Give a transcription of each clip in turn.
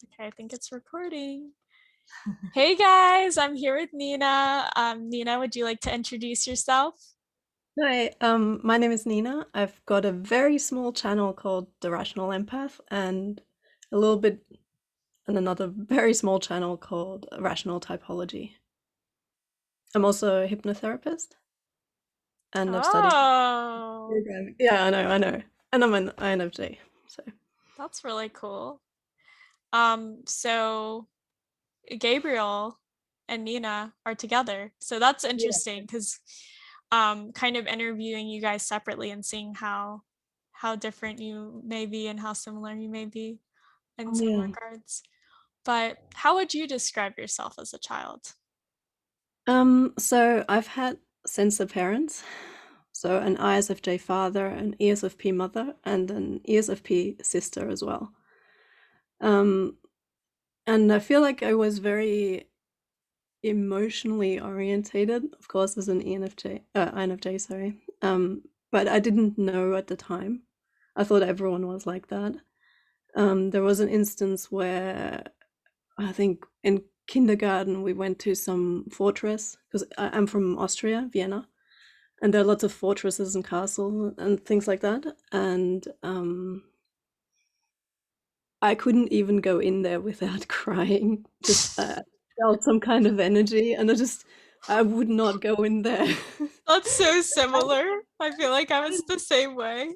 Okay, I think it's recording. Hey guys, I'm here with Nina. Nina, would you like to introduce yourself? Hi, my name is Nina. I've got a very small channel called The Rational Empath and a little bit and another very small channel called Rational Typology. I'm also a hypnotherapist and I've studied Oh, programming. Yeah, I know. And I'm an INFJ. So that's really cool. So Gabriel and Nina are together. So that's yeah. interesting because kind of interviewing you guys separately and seeing how different you may be and how similar you may be in some Yeah. regards. But how would you describe yourself as a child? So I've had sensor parents. So an ISFJ father, an ESFP mother, and an ESFP sister as well. Um, and I feel like I was very emotionally orientated, of course, as an INFJ, sorry. But I didn't know at the time. I thought everyone was like that. There was an instance where I think in kindergarten we went to some fortress because I'm from Austria, Vienna, and there are lots of fortresses and castles and things like that. And I couldn't even go in there without crying. Just felt some kind of energy, and I would not go in there. That's so similar. I feel like I was the same way.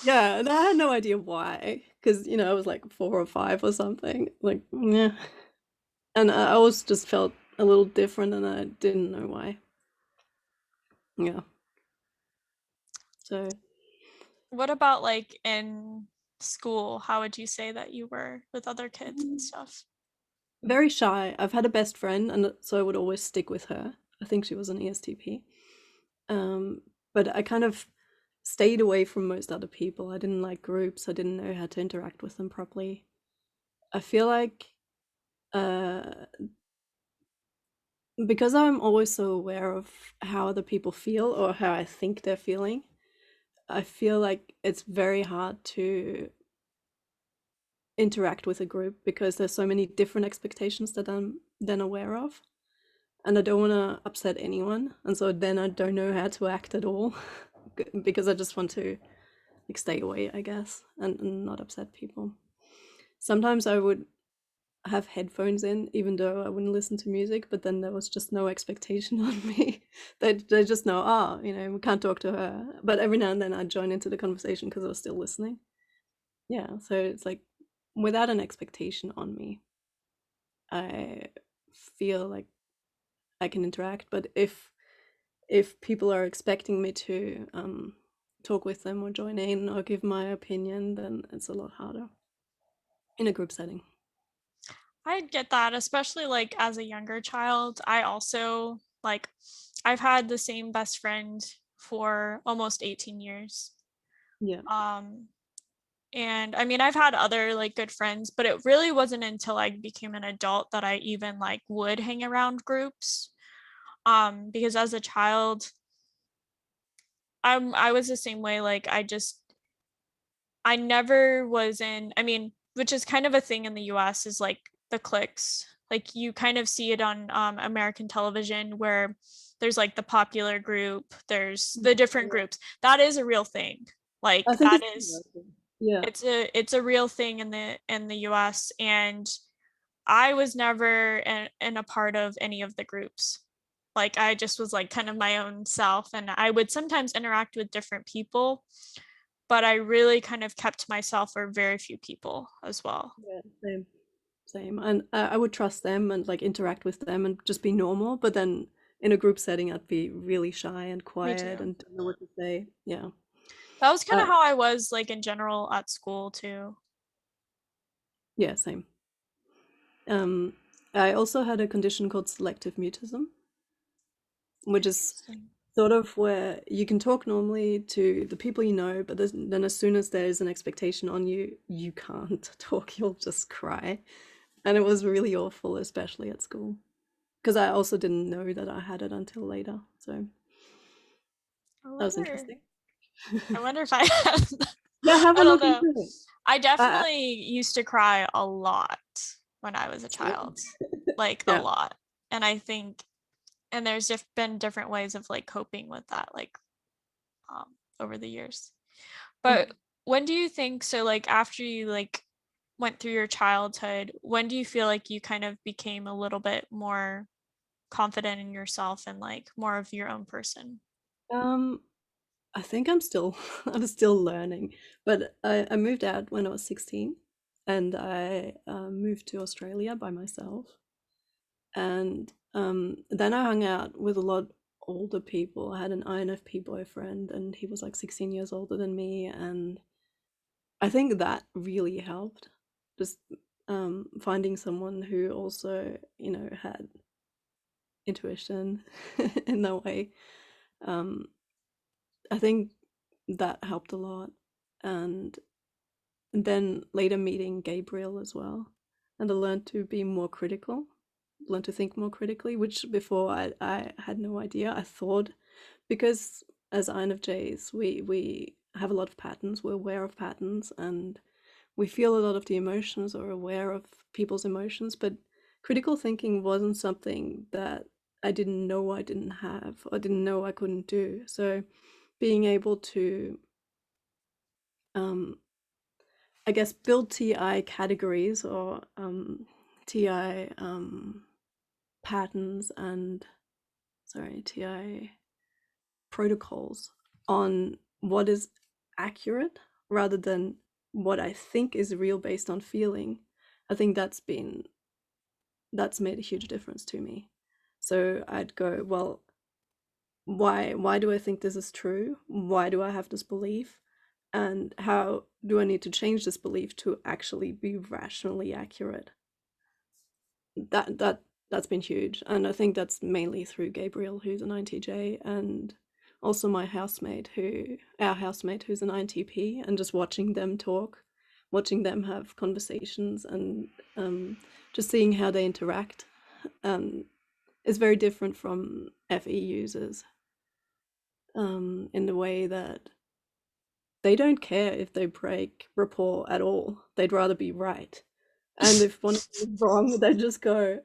Yeah, and I had no idea why, because I was like 4 or 5 or something. Like, yeah, and I always just felt a little different, and I didn't know why. Yeah, so What about like in school? How would you say that you were with other kids and stuff? very shy. I've had a best friend, and so I would always stick with her. I think she was an ESTP. Um, but I kind of stayed away from most other people. I didn't like groups. I didn't know how to interact with them properly. I feel like uh, because I'm always so aware of how other people feel or how I think they're feeling, I feel like it's very hard to interact with a group because there's so many different expectations that I'm then aware of. And I don't want to upset anyone. And so then I don't know how to act at all because I just want to like stay away, I guess, and not upset people. Sometimes I would have headphones in, even though I wouldn't listen to music, but then there was just no expectation on me. They just know, we can't talk to her. But every now and then I'd join into the conversation because I was still listening. Yeah, so it's like without an expectation on me, I feel like I can interact. But if people are expecting me to talk with them or join in or give my opinion, then it's a lot harder in a group setting. I get that, especially like as a younger child. I also like I've had the same best friend for almost 18 years. Yeah. Um and I mean I've had other like good friends, but it really wasn't until I became an adult that I even like would hang around groups. Because as a child, I was the same way. Like I never was in, I mean, which is kind of a thing in the US is like the cliques. Like you kind of see it on American television where there's like the popular group, there's the different groups. That is a real thing. I Like think that it's is yeah. it's a real thing in the US, and I was never in a part of any of the groups. Like I just was like kind of my own self, and I would sometimes interact with different people, but I really kind of kept myself for very few people as well. Yeah, same. And I would trust them and like interact with them and just be normal. But then in a group setting, I'd be really shy and Me quiet too. and don't know what to say. Yeah. That was kind of Uh, how I was like in general at school too. yeah, same. Um, I also had a condition called selective mutism, which is Interesting. sort of where you can talk normally to the people you know, but then as soon as there's an expectation on you, you can't talk. You'll just cry. And it was really awful, especially at school. Because I also didn't know that I had it until later. So I that was wonder. interesting. I wonder if I have. Yeah, have I a don't look know. into it. I I, definitely used to cry a lot when I was a same. child, like a Yeah. lot. And I think, and there's been different ways of like coping with that, like over the years. But Mm. when do you think, so like after you like went through your childhood, when do you feel like you kind of became a little bit more confident in yourself and like more of your own person? Um, I think I'm still I'm still learning, but I moved out when I was 16, and I moved to Australia by myself. And then I hung out with a lot older people. I had an INFp boyfriend, and he was like 16 years older than me, and I think that really helped. Just finding someone who also, had intuition in that way. Um, I think that helped a lot, and then later meeting Gabriel as well, and I learned to be more critical, learn to think more critically, which before I had no idea. I thought, because as INFJs, we have a lot of patterns, we're aware of patterns, and we feel a lot of the emotions or aware of people's emotions, but critical thinking wasn't something that I didn't know I didn't have or didn't know I couldn't do. So being able to, um, I guess, build TI categories or TI patterns and, sorry, TI protocols on what is accurate rather than what I think is real based on feeling. I think that's made a huge difference to me. So I'd go, well, why do I think this is true? Why do I have this belief? And how do I need to change this belief to actually be rationally accurate? That's been huge, and I think that's mainly through Gabriel, who's an INTJ, and also our housemate, who's an INTP, and just watching them talk, watching them have conversations, and just seeing how they interact, um, is very different from FE users, in the way that they don't care if they break rapport at all. They'd rather be right, and if one of them is wrong, they just go,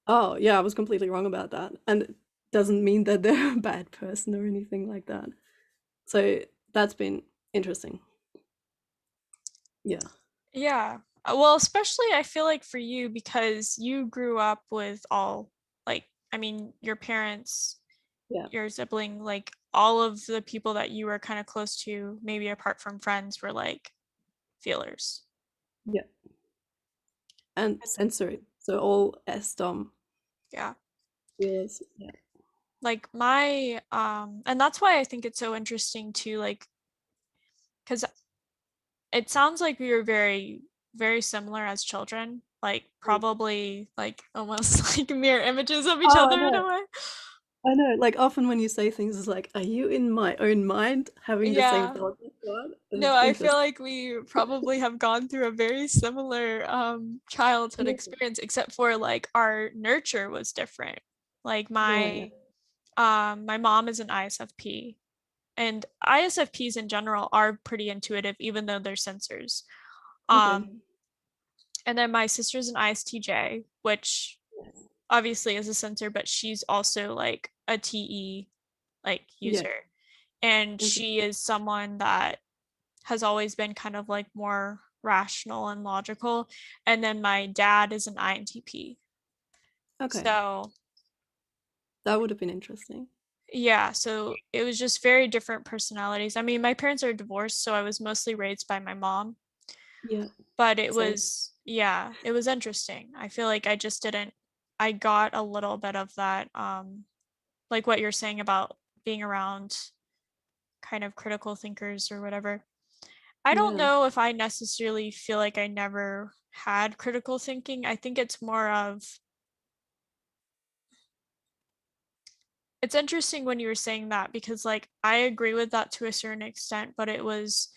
"Oh, yeah, I was completely wrong about that." And it doesn't mean that they're a bad person or anything like that. So that's been interesting. Yeah. Yeah. Well, especially I feel like for you because you grew up with all like I mean, your parents, Yeah. your sibling, like all of the people that you were kind of close to, maybe apart from friends, were like feelers. Yeah. And 'Cause- sensory. So all SDOM Yeah. feelers. Yeah. Like my and that's why I think it's so interesting to like cuz it sounds like we were very similar as children, like probably like almost like mirror images of each Oh, I other in know. a way. I know. Like often when you say things, it's like, are you in my own mind having the same Yeah. thoughts as God? No, It's I feel interesting. like we probably have gone through a very similar childhood Yeah. experience, except for like our nurture was different. Like Yeah. my mom is an ISFP, and ISFPs in general are pretty intuitive, even though they're sensors. Okay. Um, and then my sister's an ISTJ, which obviously is a sensor, but she's also like a TE like Yeah. user. And Okay. she is someone that has always been kind of like more rational and logical. And then my dad is an INTP. Okay. So That would have been interesting. yeah, so it was just very different personalities. I mean, my parents are divorced, so I was mostly raised by my mom, Yeah. but it Same. was, yeah, it was interesting. I feel like I just didn't, I got a little bit of that, like what you're saying about being around kind of critical thinkers or whatever. I don't Yeah. know if I necessarily feel like I never had critical thinking. I think it's more of, it's interesting when you were saying that because like I agree with that to a certain extent, but it was,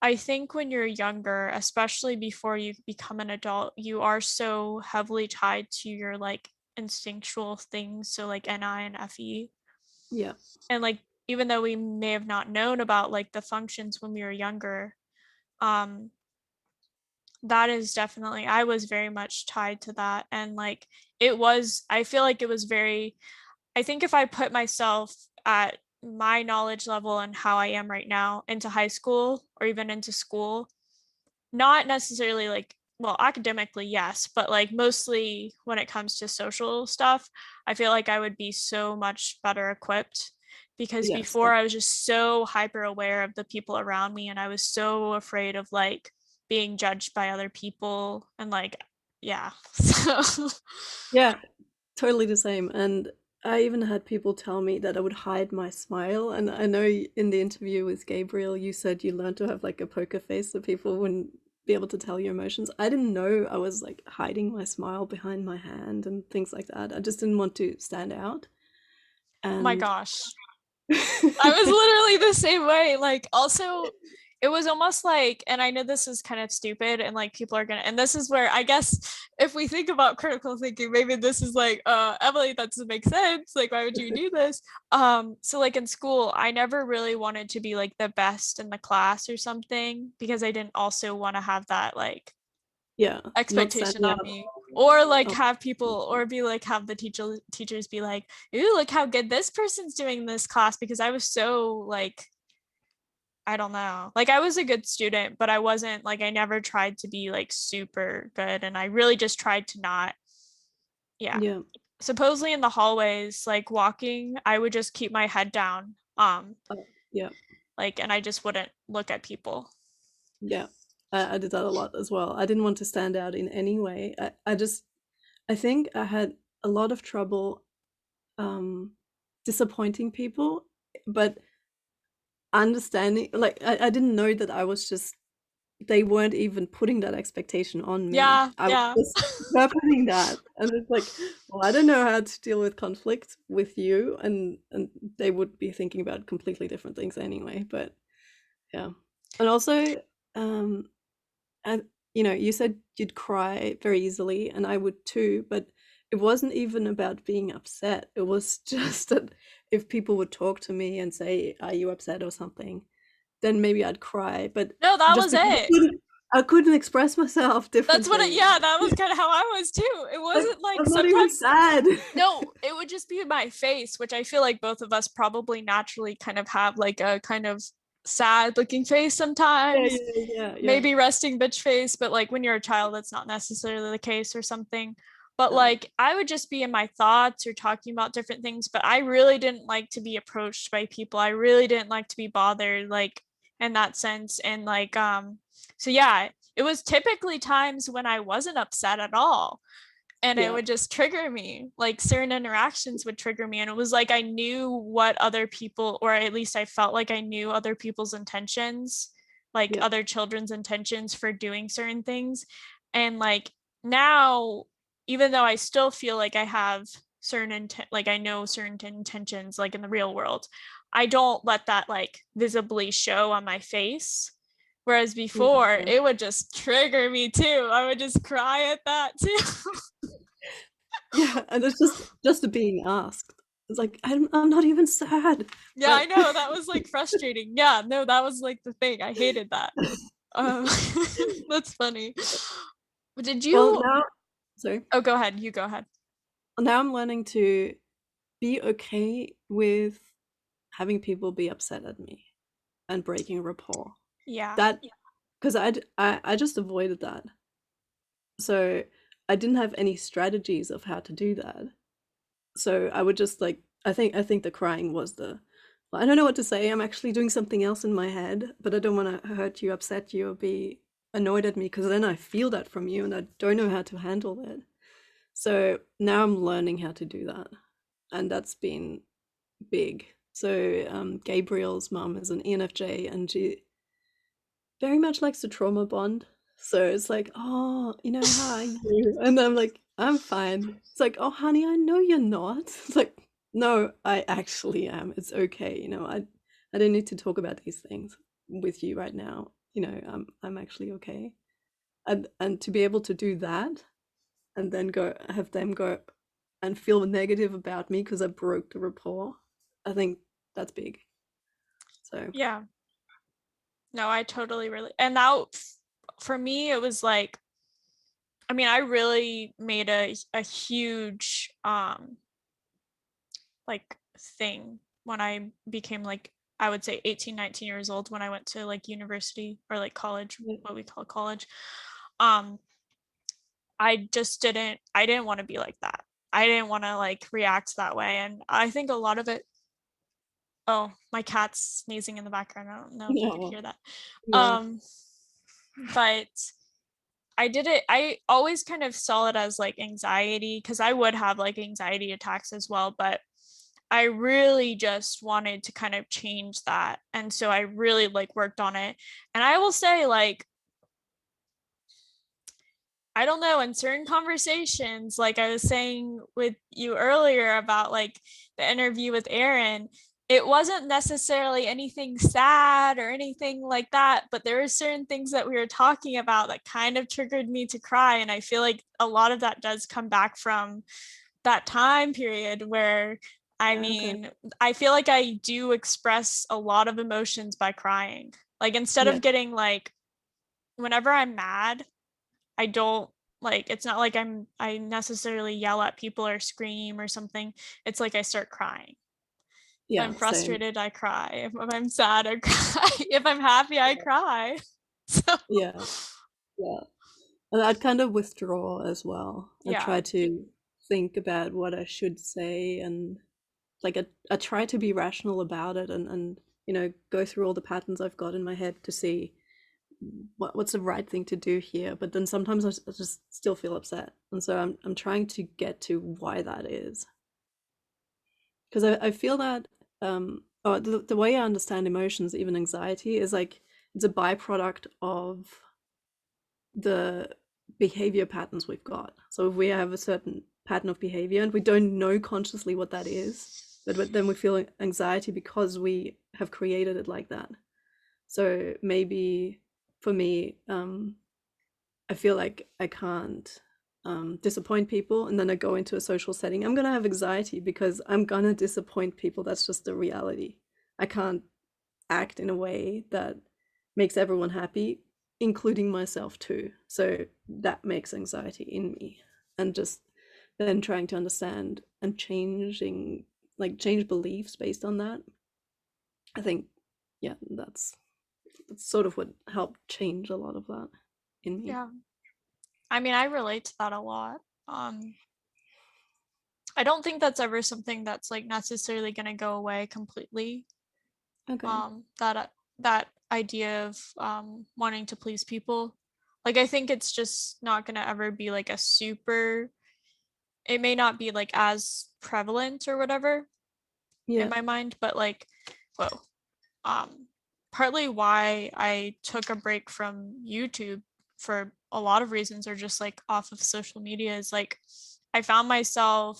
I think when you're younger, especially before you become an adult, you are so heavily tied to your like instinctual things, so like NI and FE. Yeah. And like even though we may have not known about like the functions when we were younger, um that is definitely, I was very much tied to that. And like it was, I feel like it was very, I think if I put myself at my knowledge level and how I am right now into high school or even into school, not necessarily like, well, academically, yes, but like mostly when it comes to social stuff, I feel like I would be so much better equipped because Yes, before I was just so hyper aware of the people around me and I was so afraid of like being judged by other people and like, yeah. So yeah, totally the same. And I even had people tell me that I would hide my smile. And I know in the interview with Gabriel, you said you learned to have like a poker face so people wouldn't be able to tell your emotions. I didn't know I was like hiding my smile behind my hand and things like that. I just didn't want to stand out. my And gosh. I was literally the same way. Like, also, it was almost like, and I know this is kind of stupid, and like people are gonna, and this is where I guess if we think about critical thinking, maybe this is like, Emily, that doesn't make sense. Like, why would you do this? So like in school, I never really wanted to be like the best in the class or something because I didn't also want to have that like yeah, not expectation standing on out. me, or like Oh, have people, or be like have the teachers be like, ooh, look how good this person's doing this class, because I was so like, I don't know, like I was a good student, but I wasn't like, I never tried to be like super good, and I really just tried to not, yeah. yeah, Supposedly in the hallways, like walking, I would just keep my head down, yeah, like, and I just wouldn't look at people. yeah. I did that a lot as well. I didn't want to stand out in any way. I think I had a lot of trouble um disappointing people, but understanding like I didn't know that I was just they weren't even putting that expectation on me. Yeah, I was yeah. just putting that. And it's like, well, I don't know how to deal with conflict with you, and they would be thinking about completely different things anyway. But yeah. And also, um and you said you'd cry very easily, and I would too, but it wasn't even about being upset. It was just that if people would talk to me and say, "Are you upset?" or something, then maybe I'd cry. But No, that just was because it. I couldn't express myself That's what it, differently. yeah, that was kind of how I was too. It Like, wasn't like I'm not even sometimes, sad. no, it would just be my face, which I feel like both of us probably naturally kind of have like a kind of sad looking face Yeah, sometimes, yeah, yeah, yeah. maybe resting bitch face, but like when you're a child, that's not necessarily the case or something. But Yeah, like I would just be in my thoughts or talking about different things, but I really didn't like to be approached by people. I really didn't like to be bothered, like in that sense. And like, so yeah, it was typically times when I wasn't upset at all, and it yeah, would just trigger me, like certain interactions would trigger me, and it was like I knew what other people, or at least I felt like I knew other people's intentions, like yeah, other children's intentions for doing certain things. And like now, even though I still feel like I have certain like I know certain intentions like in the real world, I don't let that like visibly show on my face. Whereas before, yeah. it would just trigger me too. I would just cry at that too. Yeah, and it's just being asked. It's like I'm not even sad, Yeah, I but know. That was like frustrating. Yeah, no, that was like the thing. I hated that. Um, that's funny. But did well you? now, sorry, Oh, go ahead. You go ahead. now I'm learning to be okay with having people be upset at me and breaking rapport. Yeah. That because I just avoided that. So I didn't have any strategies of how to do that. So I would just like I think the crying was the well, I don't know what to say. I'm actually doing something else in my head, but I don't want to hurt you, upset you, or be annoyed at me because then I feel that from you and I don't know how to handle it. So now I'm learning how to do that, and that's been big. So Gabriel's mum is an ENFJ, and she very much likes to trauma bond. So it's like, oh, how are you? And I'm like, I'm fine. It's like, oh, honey, I know you're not. It's like, no, I actually am. It's okay. I don't need to talk about these things with you right now. I'm actually okay. And to be able to do that and then go have them go and feel negative about me because I broke the rapport, I think that's big. So Yeah. No, I totally really, and that for me, it was like, I mean, I really made a huge like thing when I became like, I would say 18, 19 years old, when I went to like university or like college, Yeah. what we call college. Um, I didn't want to be like that. I didn't want to like react that way. And I think a lot of it, oh, my cat's sneezing in the background. I don't know if you could No. hear that. Yeah. Um, but I always kind of saw it as like anxiety, because I would have like anxiety attacks as well, but I really just wanted to kind of change that. And so I really like worked on it. And I will say, like, I don't know, in certain conversations, like I was saying with you earlier about like the interview with Aaron, it wasn't necessarily anything sad or anything like that, but there were certain things that we were talking about that kind of triggered me to cry. And I feel like a lot of that does come back from that time period where, I Yeah. Okay. mean, I feel like I do express a lot of emotions by crying. Like instead Yeah. of getting like, whenever I'm mad, I don't, like, it's not like I necessarily yell at people or scream or something. It's like I start crying. If I'm Yeah. Same. frustrated, I cry. If I'm sad, I cry. If I'm happy, I cry. So Yeah. Yeah. And I'd kind of withdraw as well. I yeah. try to think about what I should say, and like I try to be rational about it, and go through all the patterns I've got in my head to see what's the right thing to do here. But then sometimes I just still feel upset, and so I'm trying to get to why that is, because I feel that the way I understand emotions, even anxiety, is like it's a byproduct of the behavior patterns we've got. So if we have a certain pattern of behavior and we don't know consciously what that is, but then we feel anxiety because we have created it like that. So maybe for me, I feel like I can't disappoint people, and then I go into a social setting. I'm gonna have anxiety because I'm gonna disappoint people. That's just the reality. I can't act in a way that makes everyone happy, including myself too. So that makes anxiety in me. And just then trying to understand and change beliefs based on that. I think, yeah, that's sort of what helped change a lot of that in me. Yeah. I mean, I relate to that a lot. Um, I don't think that's ever something that's like necessarily going to go away completely. Okay. That idea of wanting to please people. Like I think it's just not going to ever be like a super, it may not be like as prevalent or whatever in Yeah. my mind, but like, whoa. Um Partly why I took a break from YouTube for a lot of reasons, or just like off of social media, is like I found myself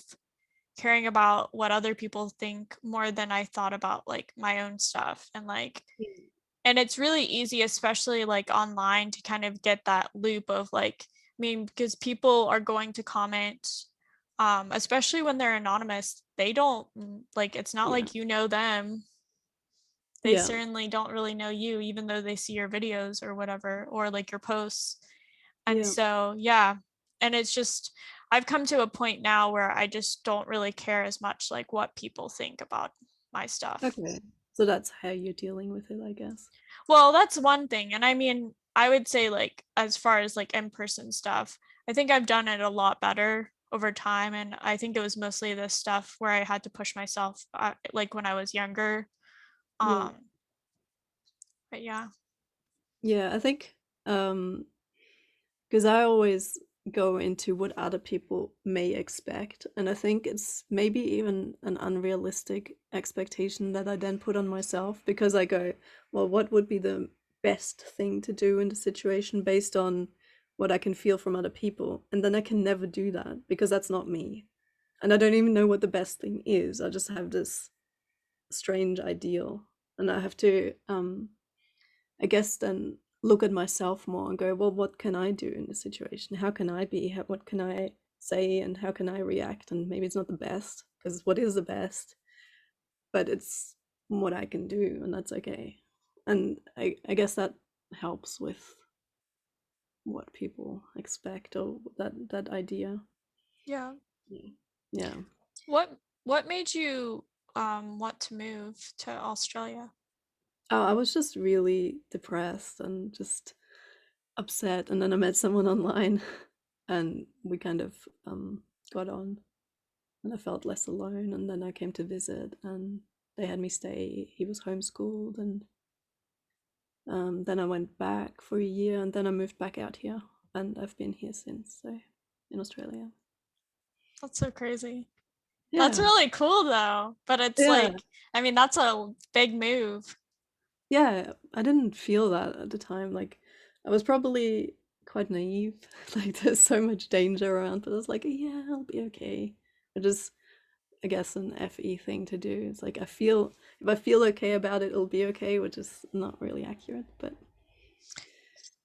caring about what other people think more than I thought about like my own stuff. And like, and it's really easy, especially like online, to kind of get that loop of like, I mean, because people are going to comment, especially when they're anonymous. They don't, like, it's not Yeah. like you know them. They Yeah. certainly don't really know you, even though they see your videos or whatever, or like your posts. And Yeah. so, yeah. And it's just, I've come to a point now where I just don't really care as much like what people think about my stuff. Okay. So that's how you're dealing with it, I guess. Well, that's one thing. And I mean, I would say like as far as like in-person stuff, I think I've done it a lot better over time. And I think it was mostly this stuff where I had to push myself, like when I was younger. Yeah. Um, but yeah. Yeah, I think because I always go into what other people may expect, and I think it's maybe even an unrealistic expectation that I then put on myself, because I go, well, what would be the best thing to do in the situation based on what I can feel from other people? And then I can never do that because that's not me. And I don't even know what the best thing is. I just have this strange ideal, and I have to I guess then look at myself more and go, well, what can I do in this situation? How can I be? What can I say? And how can I react? And maybe it's not the best, because what is the best? But it's what I can do, and that's okay. And I guess that helps with what people expect, or that idea. Yeah. Yeah. What made you want to move to Australia? Oh, I was just really depressed and just upset, and then I met someone online, and we kind of got on, and I felt less alone. And then I came to visit, and they had me stay. He was homeschooled, and then I went back for a year, and then I moved back out here, and I've been here since. So in Australia. That's so crazy. That's Yeah, really cool though. But it's yeah, like, I mean, that's a big move. yeah. I didn't feel that at the time. Like, I was probably quite naive. Like, there's so much danger around, but I was like, yeah, I'll be okay. I just, I guess, an FE thing to do. It's like, if I feel okay about it, it'll be okay, which is not really accurate. But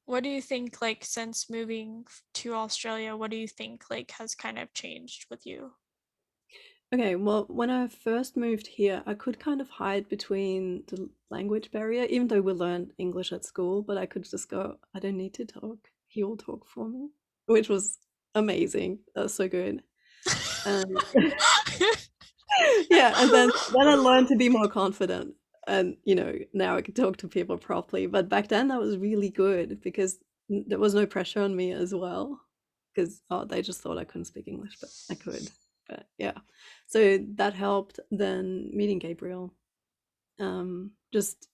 What do you think, like, since moving to Australia, what do you think, like, has kind of changed with you? okay, well, when I first moved here, I could kind of hide between the language barrier, even though we learned English at school, but I could just go, I don't need to talk. He will talk for me, which was amazing. That was so good. And yeah, and then I learned to be more confident. And now I can talk to people properly. But back then that was really good because there was no pressure on me as well. Because they just thought I couldn't speak English, but I could. But yeah. So that helped. Then meeting Gabriel. Just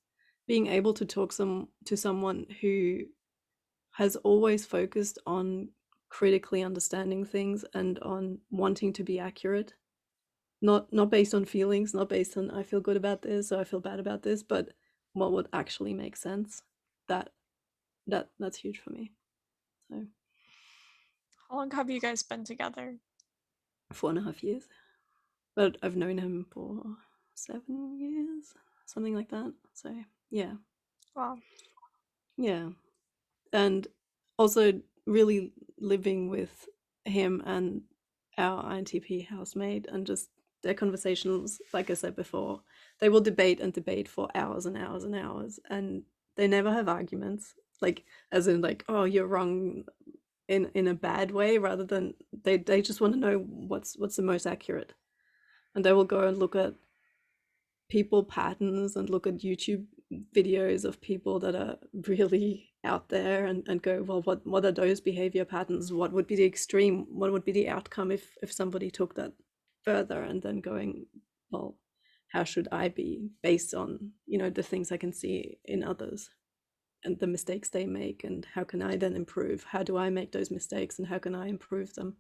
being able to talk to someone who has always focused on critically understanding things and on wanting to be accurate, not based on feelings, not based on I feel good about this or I feel bad about this, but what would actually make sense. That that's huge for me. So How long have you guys been together? 4.5 years, but I've known him for 7 years, something like that. So yeah, Wow. yeah, and also really living with him and our INTP housemate, and just their conversations, like I said before, they will debate and debate for hours and hours and hours, and they never have arguments, like as in like, oh, you're wrong in a bad way, rather than they just want to know what's the most accurate. And they will go and look at people patterns and look at YouTube videos of people that are really out there, and go, well, what are those behavior patterns? What would be the extreme? What would be the outcome if somebody took that further? And then going, well, how should I be based on the things I can see in others and the mistakes they make, and how can I then improve? How do I make those mistakes and how can I improve them?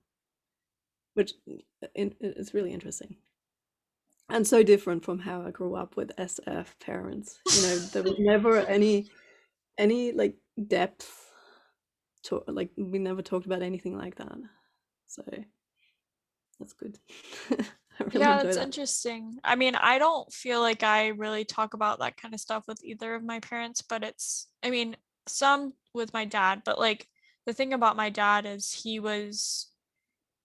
Which it's really interesting. And so different from how I grew up with SF parents. There was never any like depth to, like, we never talked about anything like that. So that's good. I really Yeah, enjoy that's that. interesting. I mean, I don't feel like I really talk about that kind of stuff with either of my parents, but I mean, some with my dad, but like the thing about my dad is I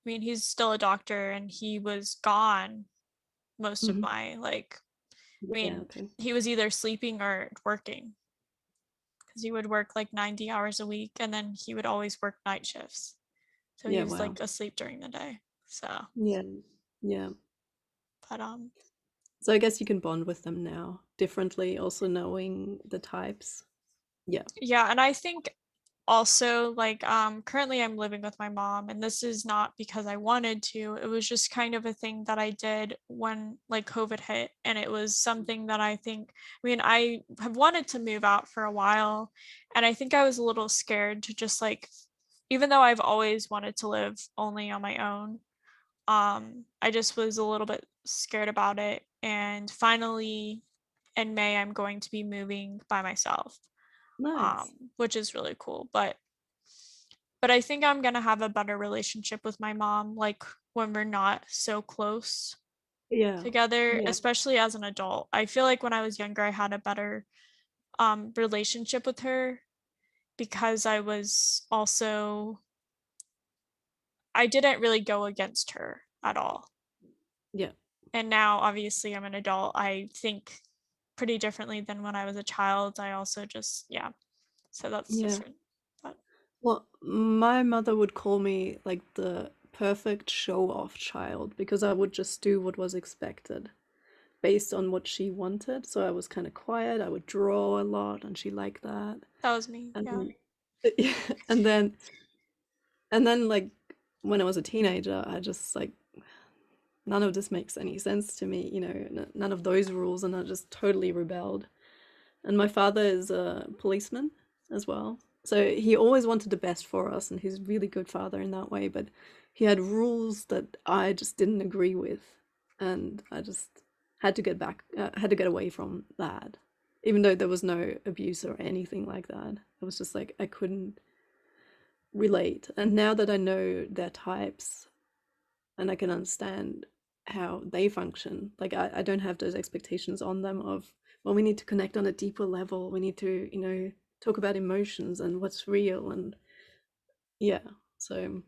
mean, he's still a doctor and he was gone most of Hmm. my, like, I Yeah. mean, Okay. he was either sleeping or working because he would work like 90 hours a week and then he would always work night shifts. So he Yeah. was Wow. like asleep during the day. So, Yeah. Yeah. but So I guess you can bond with them now differently, also knowing the types. Yeah. yeah, and I think also like currently I'm living with my mom and this is not because I wanted to. It was just kind of a thing that I did when like COVID hit, and it was something that I mean, I have wanted to move out for a while, and I think I was a little scared to just like, even though I've always wanted to live only on my own, I just was a little bit scared about it. And finally in May I'm going to be moving by myself, Nice. which is really cool. But I think I'm gonna have a better relationship with my mom, like when we're not so close Yeah. together, Yeah. especially as an adult. I feel like when I was younger, I had a better relationship with her because I didn't really go against her at all. Yeah. And now obviously I'm an adult. I think pretty differently than when I was a child. I also just, yeah, so that's Yeah. different. But Well, my mother would call me like the perfect show-off child because I would just do what was expected based on what she wanted. So I was kind of quiet, I would draw a lot, and she liked that. that was me. Yeah. And and then and then like when I was a teenager, I just like none of this makes any sense to me, none of those rules, and I just totally rebelled. And my father is a policeman as well. So he always wanted the best for us, and he's a really good father in that way. But he had rules that I just didn't agree with, and I just had to get away from that. Even though there was no abuse or anything like that, it was just like I couldn't relate. And now that I know their types and I can understand how they function, like I don't have those expectations on them of, well, we need to connect on a deeper level, we need to talk about emotions and what's real. And yeah, so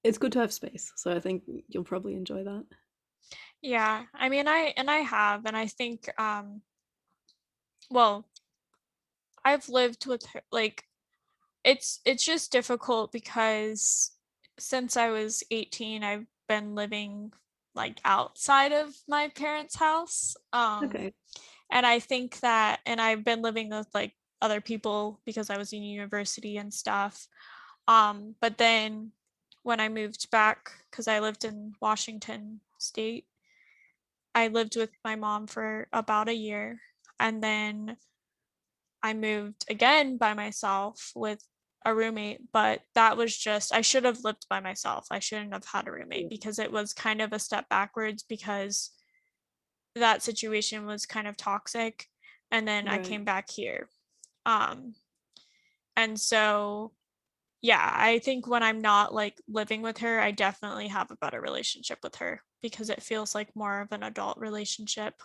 it's good to have space, so I think you'll probably enjoy that. Yeah. I mean, I have, and I think, well, I've lived with her, like, it's just difficult because since I was 18, I've been living like outside of my parents' house. Okay. And I think that, and I've been living with like other people because I was in university and stuff. But then when I moved back, because I lived in Washington State, I lived with my mom for about a year. And then I moved again by myself with a roommate, but that was just, I should have lived by myself. I shouldn't have had a roommate Yeah. because it was kind of a step backwards because that situation was kind of toxic. And then I Right. came back here. Um, and so, yeah, I think when I'm not like living with her, I definitely have a better relationship with her because it feels like more of an adult relationship.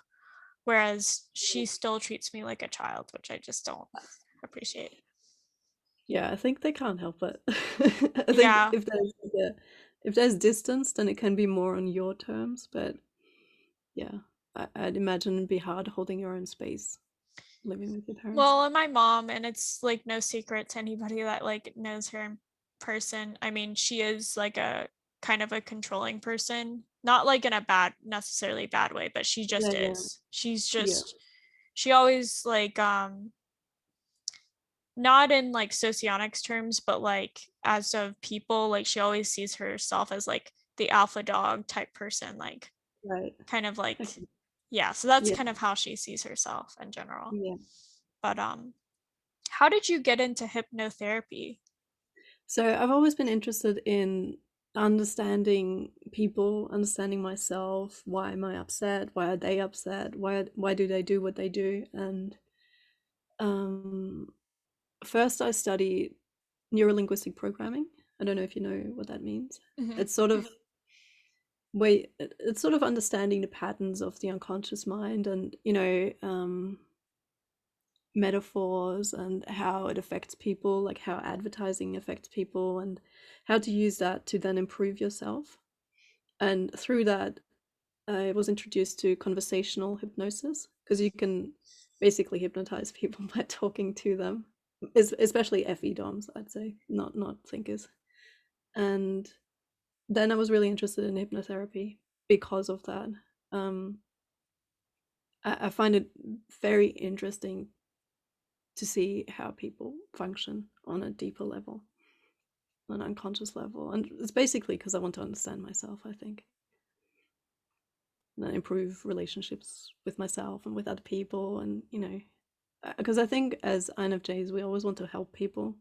Whereas she still treats me like a child, which I just don't appreciate. Yeah, I think they can't help it. I think Yeah. if there's distance, then it can be more on your terms. But yeah, I'd imagine it'd be hard holding your own space living with your parents. Well, and my mom, and it's like no secret to anybody that like knows her in person. I mean, she is like a kind of a controlling person, not like in a bad, necessarily bad way, but she Yeah, just yeah, is. She's yeah. just, she always like, not in like socionics terms, but like as of people, like she always sees herself as like the alpha dog type person, like Right. kind of like, Okay. yeah. So that's Yeah, kind of how she sees herself in general. yeah. But how did you get into hypnotherapy? So I've always been interested in understanding people, understanding myself. Why am I upset? Why are they upset? Why do they do what they do? And um, first I studied neurolinguistic programming. I don't know if you know what that means. Mhm. It's sort of it's sort of understanding the patterns of the unconscious mind, and metaphors and how it affects people, like how advertising affects people, and how to use that to then improve yourself. And through that, I was introduced to conversational hypnosis because you can basically hypnotize people by talking to them, especially FE DOMs, I'd say, not thinkers. And then I was really interested in hypnotherapy because of that. Um, I find it very interesting to see how people function on a deeper level, on an unconscious level. And it's basically because I want to understand myself, I think, and improve relationships with myself and with other people. And, because I think as INFJs, we always want to help people,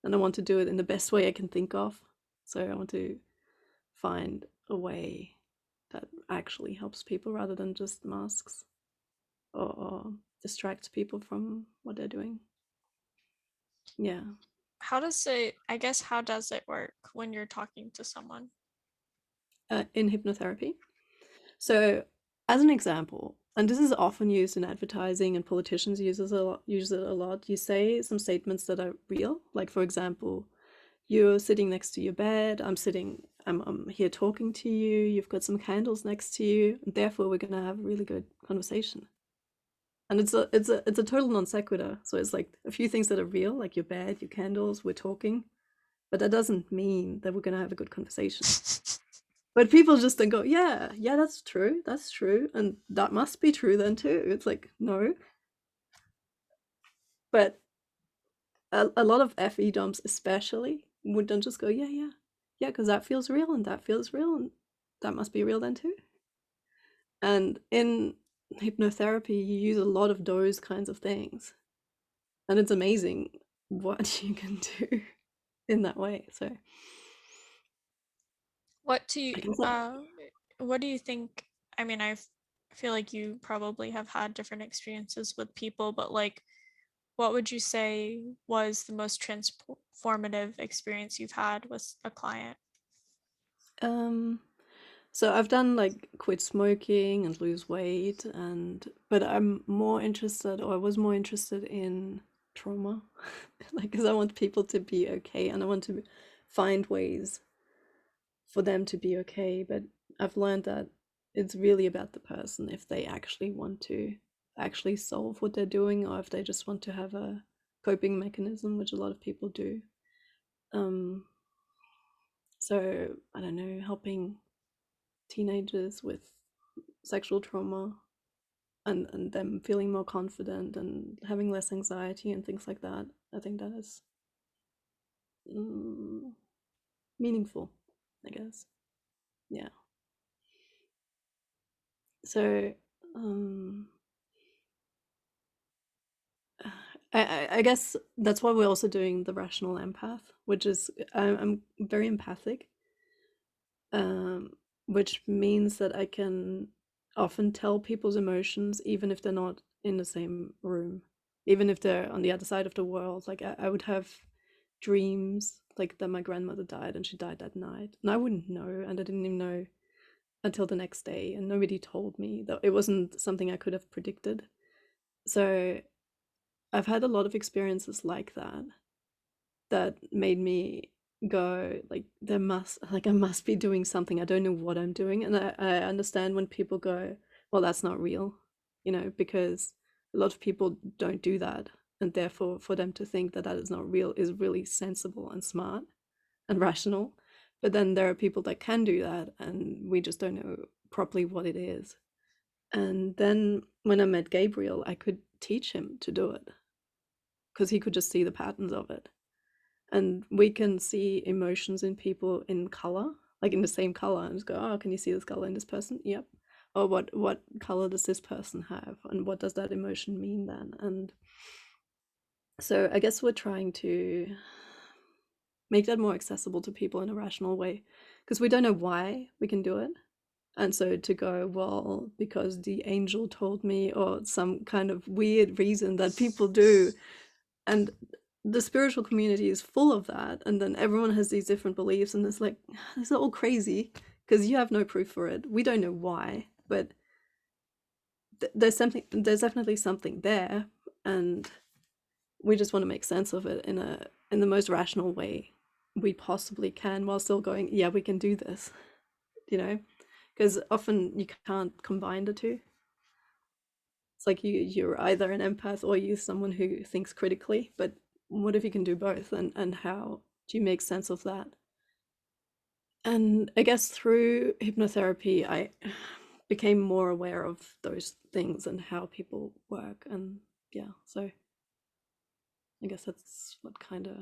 and I want to do it in the best way I can think of. So I want to find a way that actually helps people rather than just masks or distracts people from what they're doing. Yeah. How does it, I guess, how does it work when you're talking to someone? In hypnotherapy. So, as an example, and this is often used in advertising and politicians use it a lot. You say some statements that are real, like for example, you're sitting next to your bed, I'm here talking to you, you've got some candles next to you, and therefore we're gonna have a really good conversation. And it's a total non sequitur. So it's like a few things that are real, like your bed, your candles, we're talking, but that doesn't mean that we're gonna have a good conversation. But people just then go, yeah, yeah, that's true, and that must be true then too. It's like, no. But a lot of FE dumps especially would then just go, yeah, yeah, yeah, because that feels real and that feels real and that must be real then too. And in hypnotherapy, you use a lot of those kinds of things. And it's amazing what you can do in that way. So What do you I guess that, what do you think? I mean, feel like you probably have had different experiences with people, but like what would you say was the most transformative experience you've had with a client? um so I've done like quit smoking and lose weight, and but I'm more interested, or I was more interested in trauma. Like, because I want people to be okay and I want to find ways for them to be okay. But I've learned that it's really about the person, if they actually want to actually solve what they're doing, or if they just want to have a coping mechanism, which a lot of people do. Um, so I don't know, helping teenagers with sexual trauma, and them feeling more confident and having less anxiety and things like that. I think that is mm, meaningful, I guess. Yeah. So um, I guess that's why we're also doing the rational empath, which is I'm very empathic, um, which means that I can often tell people's emotions even if they're not in the same room, even if they're on the other side of the world. Like I would have dreams like that my grandmother died and she died that night, and I wouldn't know, and I didn't even know until the next day, and nobody told me that it wasn't something I could have predicted. So I've had a lot of experiences like that that made me go like, there must, like, I must be doing something. I don't know what I'm doing. And I understand when people go, well, that's not real, because a lot of people don't do that. And therefore, for them to think that that is not real is really sensible and smart and rational. But then there are people that can do that, and we just don't know properly what it is. And then when I met Gabriel, I could teach him to do it because he could just see the patterns of it. And we can see emotions in people in color, like in the same color, and just go, oh, can you see this color in this person? Yep. Or what color does this person have, and what does that emotion mean then? And so I guess we're trying to make that more accessible to people in a rational way, because we don't know why we can do it. And so to go, well, because the angel told me, or some kind of weird reason that people do, and the spiritual community is full of that, and then everyone has these different beliefs, and it's like, this is all crazy because you have no proof for it. We don't know why, but there's definitely something there, and we just want to make sense of it in the most rational way we possibly can, while still going, yeah, we can do this, because often you can't combine the two. It's like you're either an empath or you're someone who thinks critically, but what if you can do both, and how do you make sense of that? And I guess through hypnotherapy, I became more aware of those things and how people work. And yeah, so I guess that's what kind of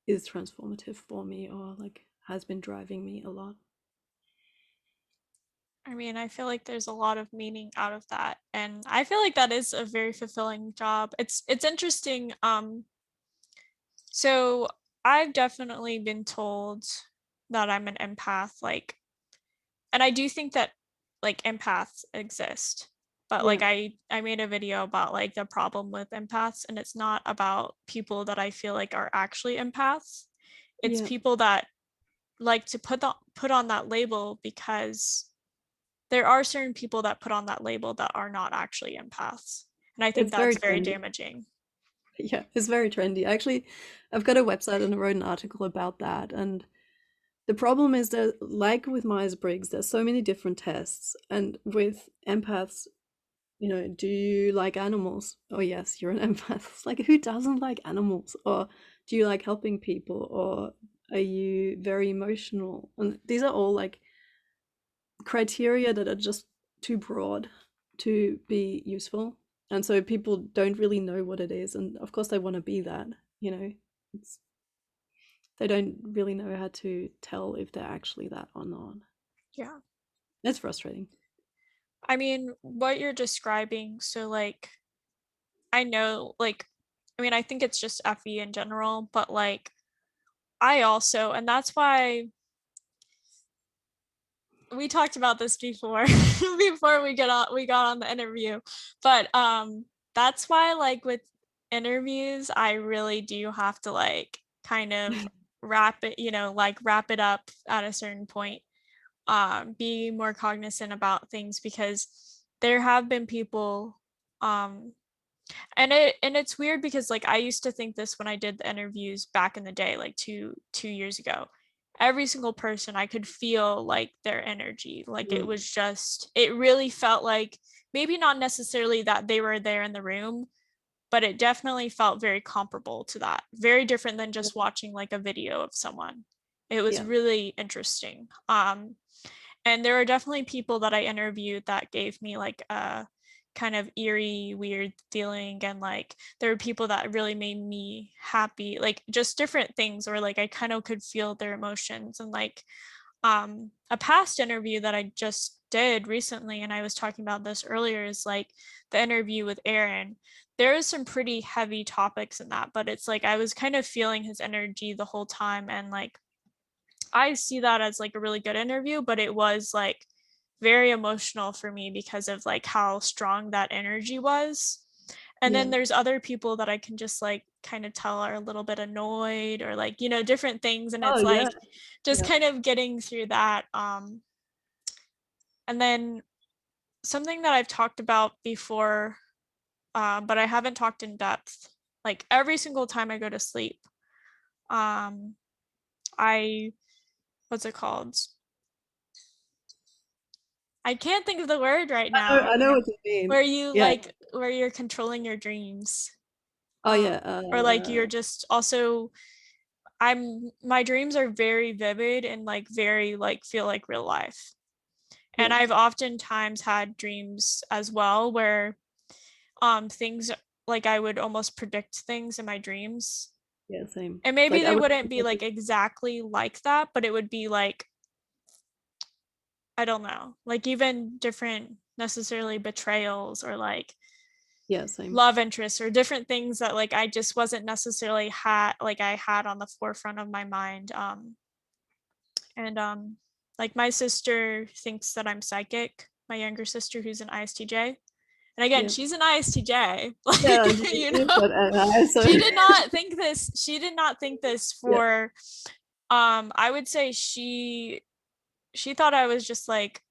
is transformative for me, or like has been driving me a lot. I mean, I feel like there's a lot of meaning out of that, and I feel like that is a very fulfilling job. It's interesting. So I've definitely been told that I'm an empath, like, and I do think that like empaths exist. But like Yeah, I made a video about like the problem with empaths, and it's not about people that I feel like are actually empaths. It's yeah, people that like to put on that label because there are certain people that put on that label that are not actually empaths. And I think it's very that's very trendy. damaging. Yeah, it's very trendy. Actually, I've got a website and I wrote an article about that. And the problem is that, like with Myers-Briggs, there's so many different tests. And with empaths, you know, do you like animals? Oh yes, you're an empath. It's like, who doesn't like animals? Or do you like helping people? Or are you very emotional? And these are all like criteria that are just too broad to be useful. And so people don't really know what it is. And of course they want to be that, you know. It's, they don't really know how to tell if they're actually that or not. Yeah. It's frustrating. I mean, what you're describing, so like I know like I mean, I think it's just FE in general, but like I also, and that's why we talked about this before before we got on the interview. But that's why like with interviews, I really do have to like kind of wrap it, like wrap it up at a certain point. Be more cognizant about things because there have been people um and it's weird because like I used to think this when I did the interviews back in the day, like two years ago. Every single person I could feel like their energy. Like it Mm. was just, it really felt like maybe not necessarily that they were there in the room, but it definitely felt very comparable to that. Very different than just watching like a video of someone. It was Yeah. really interesting. And there were definitely people that I interviewed that gave me like a kind of eerie, weird feeling. And like there were people that really made me happy, like just different things, or like I kind of could feel their emotions. And like a past interview that I just did recently, and I was talking about this earlier, is like the interview with Aaron. There is some pretty heavy topics in that, but it's like I was kind of feeling his energy the whole time. And like I see that as like a really good interview, but it was like very emotional for me because of like how strong that energy was. And Yeah. then there's other people that I can just like kind of tell are a little bit annoyed or like, different things. And Oh it's yeah. like just Yeah. kind of getting through that. And then something that I've talked about before, but I haven't talked in depth, like every single time I go to sleep, um, I, what's it called? I can't think of the word right now. I know what you mean. Where you Yeah. like where you're controlling your dreams. Oh Um yeah. or like you're just also my dreams are very vivid and like very like feel like real life. And Yeah. I've oftentimes had dreams as well where things like I would almost predict things in my dreams. Yeah. Same. And maybe Like I they would. wouldn't be like exactly like that, but it would be like I don't know, like even different necessarily betrayals or like Yeah. Same. love interests or different things that like I just wasn't necessarily I had on the forefront of my mind. And like my sister thinks that I'm psychic, my younger sister who's an ISTJ. And again, Yeah. she's an ISTJ. Like, Yeah. But so. She did not think this Yeah. for I would say she thought I was just like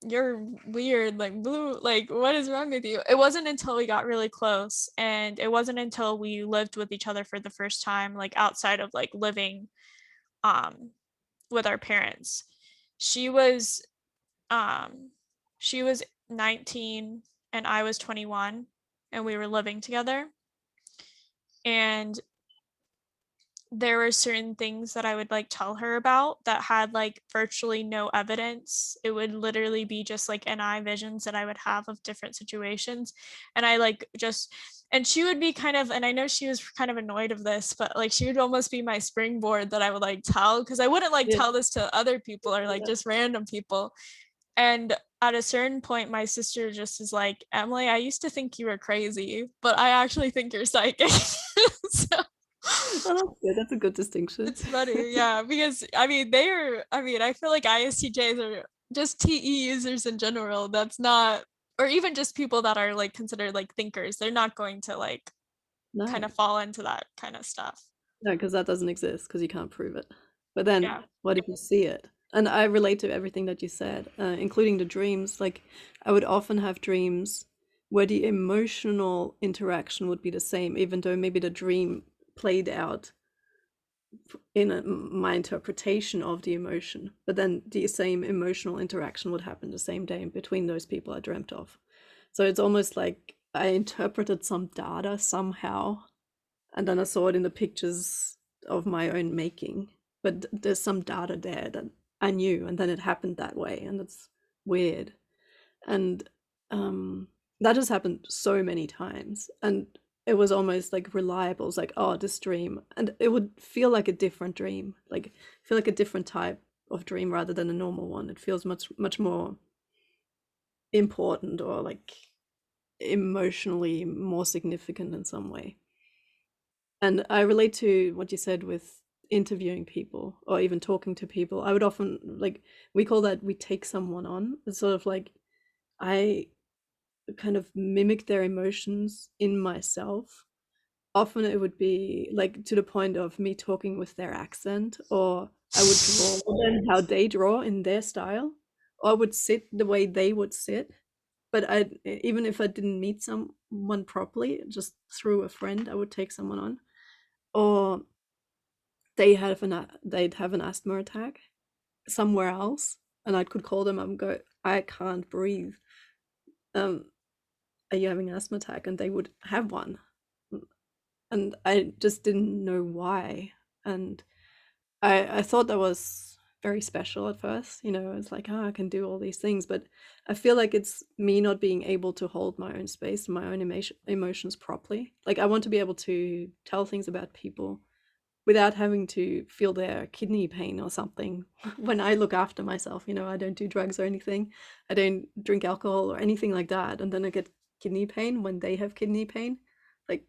you're weird, like blue, like what is wrong with you? It wasn't until we got really close, and it wasn't until we lived with each other for the first time, like outside of like living um with our parents. She was um she was 19 and I was 21, and we were living together. And there were certain things that I would like tell her about that had like virtually no evidence. It would literally be just like NI visions that I would have of different situations. And I like just, and she would be kind of, and I know she was kind of annoyed of this, but like she would almost be my springboard that I would like tell, because I wouldn't like Yeah. tell this to other people or like Yeah. just random people. And at a certain point, my sister just is like, Emily, I used to think you were crazy, but I actually think you're psychic. So Oh, that's good. That's a good distinction. it's funny, yeah, because I mean I feel like ISTJs are just TE users in general. That's not, or even just people that are like considered like thinkers. They're not going to like kind No. of fall into that kind of stuff. No, because that doesn't exist because you can't prove it. But then, Yeah. what if you see it? And I relate to everything that you said, including the dreams. Like, I would often have dreams where the emotional interaction would be the same, even though maybe the dream played out in my interpretation of the emotion. But then the same emotional interaction would happen the same day between those people I dreamt of. So it's almost like I interpreted some data somehow, and then I saw it in the pictures of my own making. But there's some data there that I knew, and then it happened that way, and it's weird. And um, that has happened so many times, and it was almost like reliable. It's like, oh, this dream, and it would feel like a different dream, like feel like a different type of dream rather than a normal one. It feels much more important, or like emotionally more significant in some way. And I relate to what you said with interviewing people or even talking to people. I would often, like, we call that we take someone on. It's sort of like I kind of mimic their emotions in myself. Often it would be like to the point of me talking with their accent, or I would draw them how they draw in their style, or I would sit the way they would sit. But I, even if I didn't meet someone properly, just through a friend, I would take someone on. Or they'd have an asthma attack somewhere else, and I could call them up and go, I can't breathe. Um, are you having an asthma attack? And they would have one. And I just didn't know why. And I thought that was very special at first. It's like, oh, I can do all these things. But I feel like it's me not being able to hold my own space, my own emotions properly. Like, I want to be able to tell things about people without having to feel their kidney pain or something when I look after myself. I don't do drugs or anything. I don't drink alcohol or anything like that. And then I get kidney pain when they have kidney pain. Like,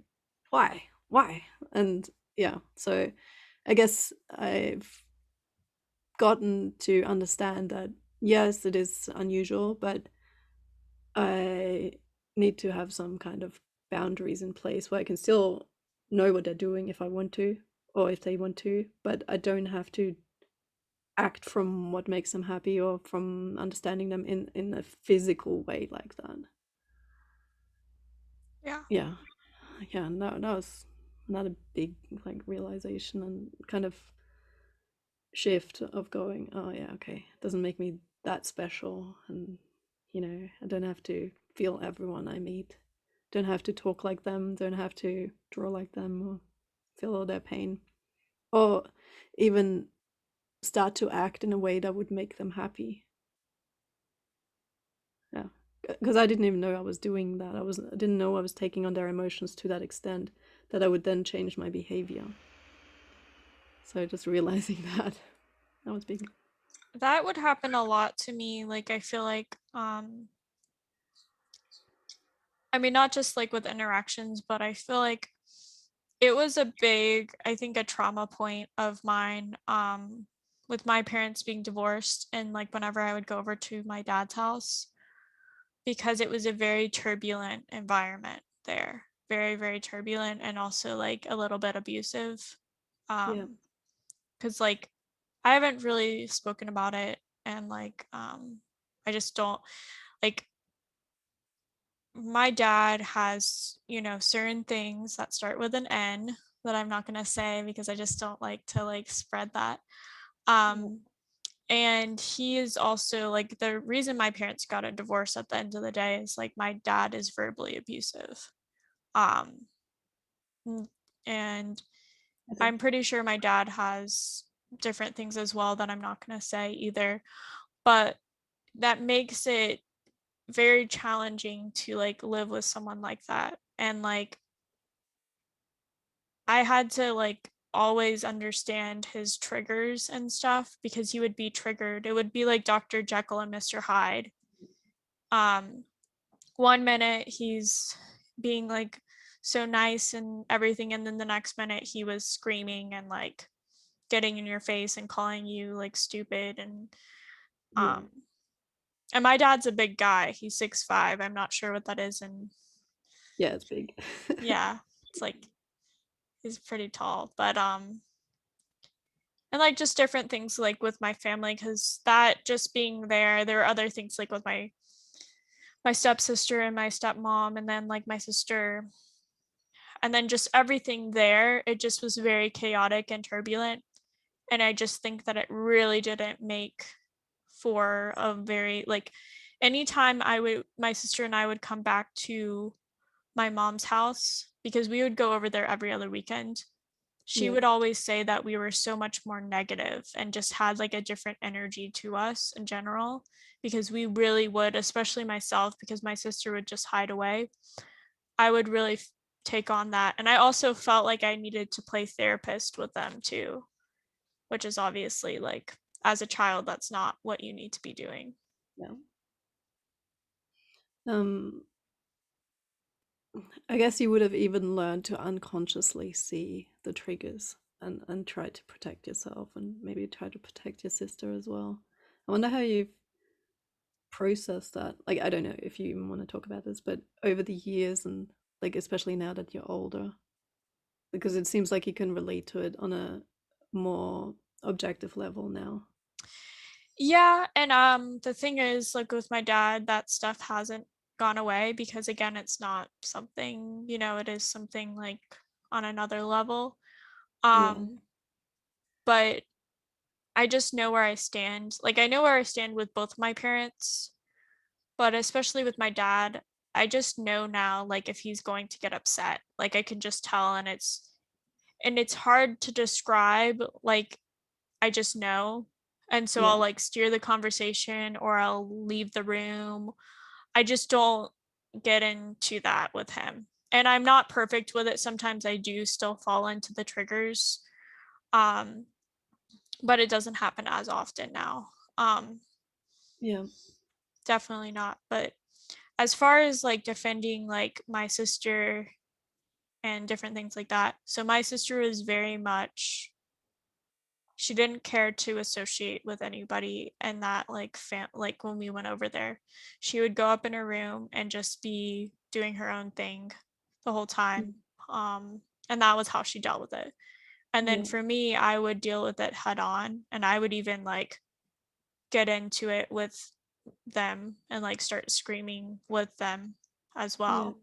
why? Why? And yeah, so I guess I've gotten to understand that yes, it is unusual, but I need to have some kind of boundaries in place where I can still know what they're doing if I want to, or if they want to, but I don't have to act from what makes them happy or from understanding them in a physical way like that. Yeah. Yeah. Yeah, no, that was another big like realization and kind of shift of going, oh yeah, okay, it doesn't make me that special, and I don't have to feel everyone I meet, don't have to talk like them, don't have to draw like them or feel all their pain, or even start to act in a way that would make them happy. Yeah, because I didn't even know I was doing that. I didn't know I was taking on their emotions to that extent that I would then change my behavior. So just realizing that was big. That would happen a lot to me. Like, I feel like, I mean, not just like with interactions, but I feel like it was a big, I think, a trauma point of mine, with my parents being divorced, and like whenever I would go over to my dad's house, because it was a very turbulent environment there. Very, very turbulent, and also like a little bit abusive. Yeah. Because like I haven't really spoken about it, and like I just don't like, my dad has, certain things that start with an N that I'm not going to say because I just don't like to like spread that. Um, and he is also like, the reason my parents got a divorce at the end of the day is like my dad is verbally abusive. Um, and Okay. I'm pretty sure my dad has different things as well that I'm not going to say either. But that makes it very challenging to like live with someone like that. And like I had to like always understand his triggers and stuff because he would be triggered. It would be like Dr. Jekyll and Mr. Hyde. Um, one minute he's being like so nice and everything, and then the next minute he was screaming and like getting in your face and calling you like stupid. Yeah. Um and my dad's a big guy. He's 6'5". I'm not sure what that is, and Yeah, it's big. yeah, it's like he's pretty tall. But and like just different things like with my family, because that just being there were other things like with my stepsister and my stepmom, and then like my sister, and then just everything there, it just was very chaotic and turbulent. And I just think that it really didn't make for a very like, anytime my sister and I would come back to my mom's house, because we would go over there every other weekend, she Yeah. would always say that we were so much more negative and just had like a different energy to us in general, because we really would, especially myself, because my sister would just hide away. I would really take on that. And I also felt like I needed to play therapist with them too, which is obviously like, as a child, that's not what you need to be doing. Yeah. Um, I guess you would have even learned to unconsciously see the triggers and try to protect yourself and maybe try to protect your sister as well. I wonder how you've processed that. Like, I don't know if you even want to talk about this, but over the years and like especially now that you're older, because it seems like you can relate to it on a more objective level now. Yeah, and the thing is, like with my dad, that stuff hasn't gone away, because again, it's not something, it is something like on another level. Yeah. Um, but I just know where I stand. Like I know where I stand with both my parents, but especially with my dad, I just know now, like if he's going to get upset, like I can just tell, and it's hard to describe, like I just know. And so Yeah. I'll like steer the conversation or I'll leave the room. I just don't get into that with him. And I'm not perfect with it. Sometimes I do still fall into the triggers. Um, but it doesn't happen as often now. Yeah. Definitely not. But as far as like defending like my sister and different things like that. So my sister was very much, she didn't care to associate with anybody, and that like like when we went over there, she would go up in her room and just be doing her own thing the whole time. And that was how she dealt with it. And then Yeah. for me, I would deal with it head on, and I would even like get into it with them and like start screaming with them as Yeah. well,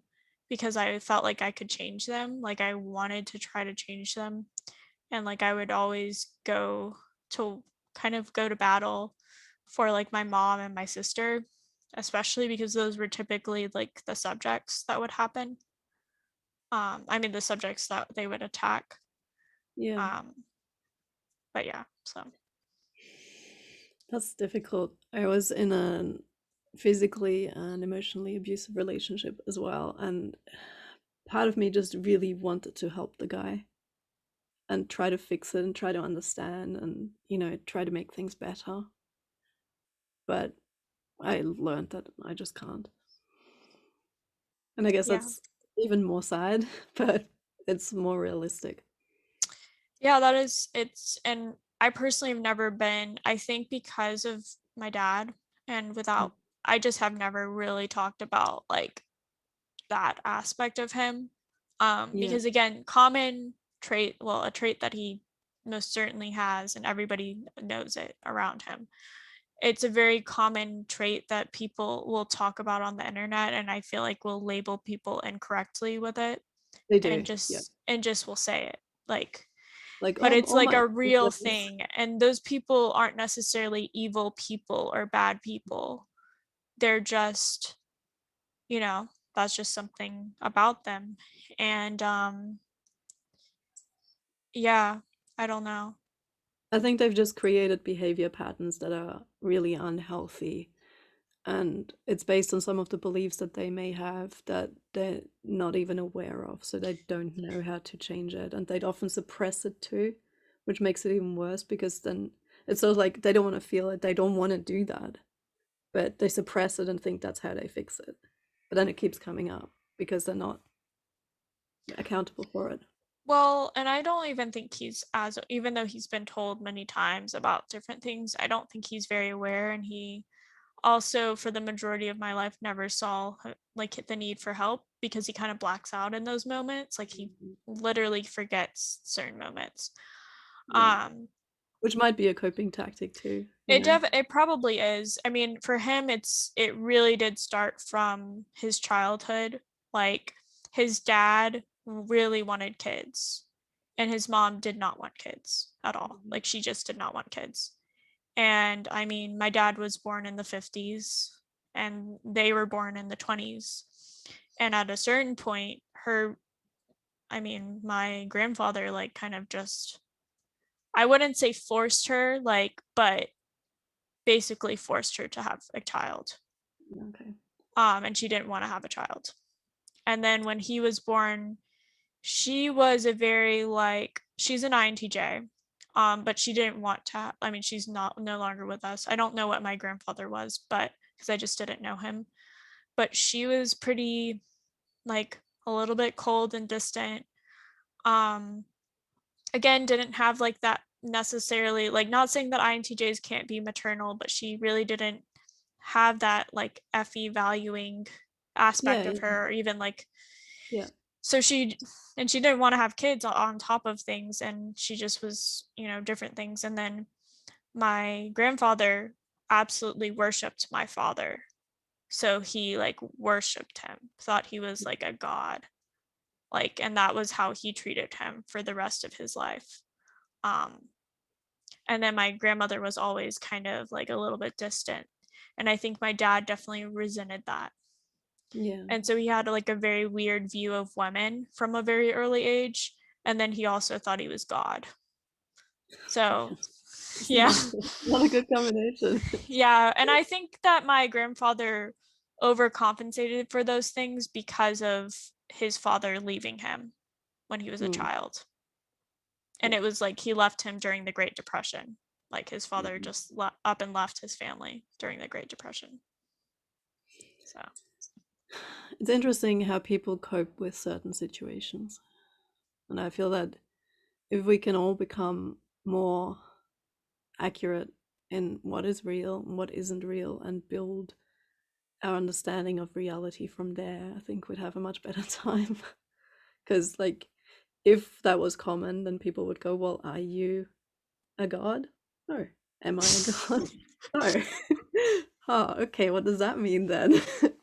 because I felt like I could change them. Like I wanted to try to change them. And like I would always to go to battle for like my mom and my sister, especially because those were typically like the subjects that would happen. I mean the subjects that they would attack. Yeah. Um, but yeah, so That's difficult. I was in a physically and emotionally abusive relationship as well, and part of me just really wanted to help the guy and try to fix it and try to understand and, try to make things better. But I learned that I just can't. And I guess yeah. that's even more sad, but it's more realistic. Yeah, that is, it's, and I personally have never been, I think because of my dad, and Mm. without, I just have never really talked about like that aspect of him. Yeah, Because again, common trait, well, a trait that he most certainly has, and everybody knows it around him. It's a very common trait that people will talk about on the internet, and I feel like will label people incorrectly with it, they and do. Yeah. just will say it. Like, Like, but it's all like my a friends real are this. thing. And those people aren't necessarily evil people or bad people. They're just, you know, that's just something about them. And yeah, I don't know. I think they've just created behavior patterns that are really unhealthy. And it's based on some of the beliefs that they may have that they're not even aware of. So they don't know how to change it. And they'd often suppress it too, which makes it even worse because then it's sort of like they don't want to feel it. They don't want to do that. But they suppress it and think that's how they fix it. But then it keeps coming up because they're not accountable for it. Well, and I don't even think he's as, even though he's been told many times about different things, I don't think he's very aware. And he also, for the majority of my life, never saw like the need for help, because he kind of blacks out in those moments. Like he Mhm. literally forgets certain moments. Yeah. Um, Which might be a coping tactic too, it probably is. I mean, for him, it really did start from his childhood. Like his dad really wanted kids, and his mom did not want kids at all. Mhm. Like she just did not want kids. And I mean, my dad was born in the 50s, and they were born in the 20s. And at a certain point, my grandfather, like, kind of just, I wouldn't say forced her, like, but basically forced her to have a child. Okay. And she didn't want to have a child. And then when he was born, she was a very, like, she's an INTJ, but she didn't want to, she's no longer with us. I don't know what my grandfather was, but because I just didn't know him. But she was pretty, like, a little bit cold and distant. Um, Again, didn't have like that necessarily, like, not saying that INTJs can't be maternal, but she really didn't have that like FE valuing Yeah, aspect of yeah, her, or even like, yeah. so she didn't want to have kids on top of things, and she just was, different things. And then my grandfather absolutely worshipped my father. So he, like, worshipped him, thought he was like a god. Like, and that was how he treated him for the rest of his life. Um, and then my grandmother was always kind of like a little bit distant. And I think my dad definitely resented that. Yeah. And so he had like a very weird view of women from a very early age. And then he also thought he was God. So, It's yeah. not a good combination. Yeah. And I think that my grandfather overcompensated for those things because of his father leaving him when he was a Mm, child. And yeah. it was like he left him during the Great Depression. Like, his father Mm. just up and left his family during the Great Depression. So, It's interesting how people cope with certain situations. And I feel that if we can all become more accurate in what is real and what isn't real and build our understanding of reality from there, I think we'd have a much better time. Because, like, if that was common, then people would go, well, are you a god? No. Am I a god? No. Oh, okay, what does that mean then?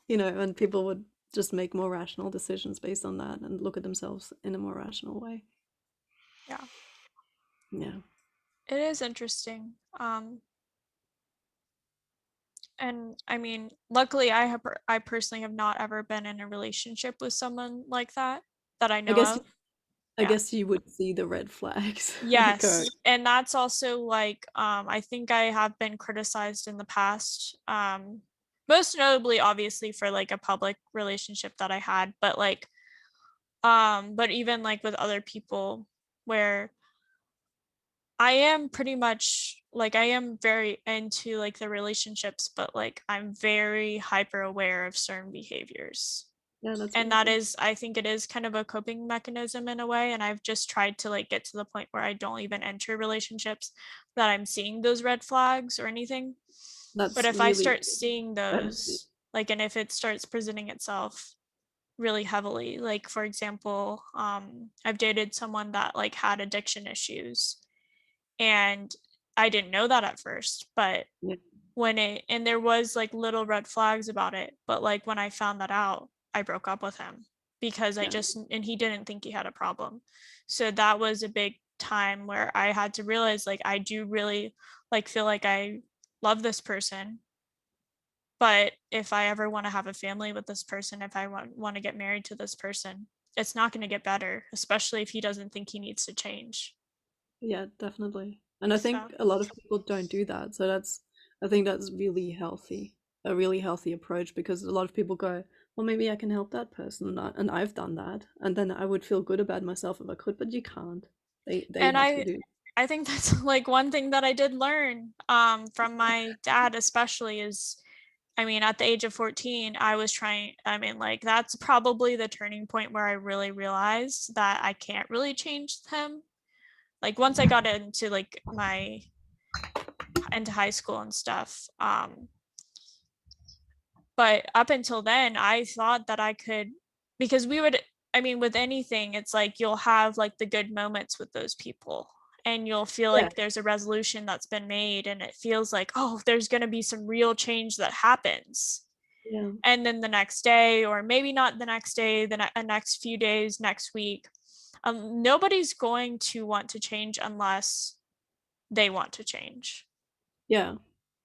And people would just make more rational decisions based on that and look at themselves in a more rational way. yeah, Yeah. it is interesting. And luckily, I personally have not ever been in a relationship with someone like that I I know guess of. I Yeah. guess you would see the red flags and go, Yes. And that's also like, I think I have been criticized in the past. Most notably, obviously, for like a public relationship that I had, but like, but even like with other people, where I am pretty much like, I am very into like the relationships, but like I'm very hyper aware of certain behaviors. yeah, that's And really that good. is, I think it is kind of a coping mechanism in a way. And I've just tried to like get to the point where I don't even enter relationships that I'm seeing those red flags or anything. But That's if I really start seeing strategy. those, like, and if it starts presenting itself really heavily, like, for example, I've dated someone that like had addiction issues, and I didn't know that at first, but Yeah, and there was like little red flags about it, but like when I found that out, I broke up with him because yeah, and he didn't think he had a problem. So that was a big time where I had to realize, like, I do really like feel like I love this person, but if I ever want to have a family with this person, if I want to get married to this person, it's not going to get better, especially if he doesn't think he needs to change. yeah, definitely. And I So, think a lot of people don't do that. So I think that's really healthy, a really healthy approach because a lot of people go, well, maybe I can help that person. And I've done that. And then I would feel good about myself if I could, but you can't. They and have to do. I think that's like one thing that I did learn, from my dad, especially, is, at the age of 14, I was trying, like, that's probably the turning point where I really realized that I can't really change him. Like, once I got into like into high school and stuff. But up until then, I thought that I could, because we would, with anything, it's like you'll have like the good moments with those people, and you'll feel Yeah, like there's a resolution that's been made, and it feels like, oh, there's going to be some real change that happens. yeah. And then the next day, or maybe not the next day, the next few days, next week, nobody's going to want to change unless they want to change. Yeah.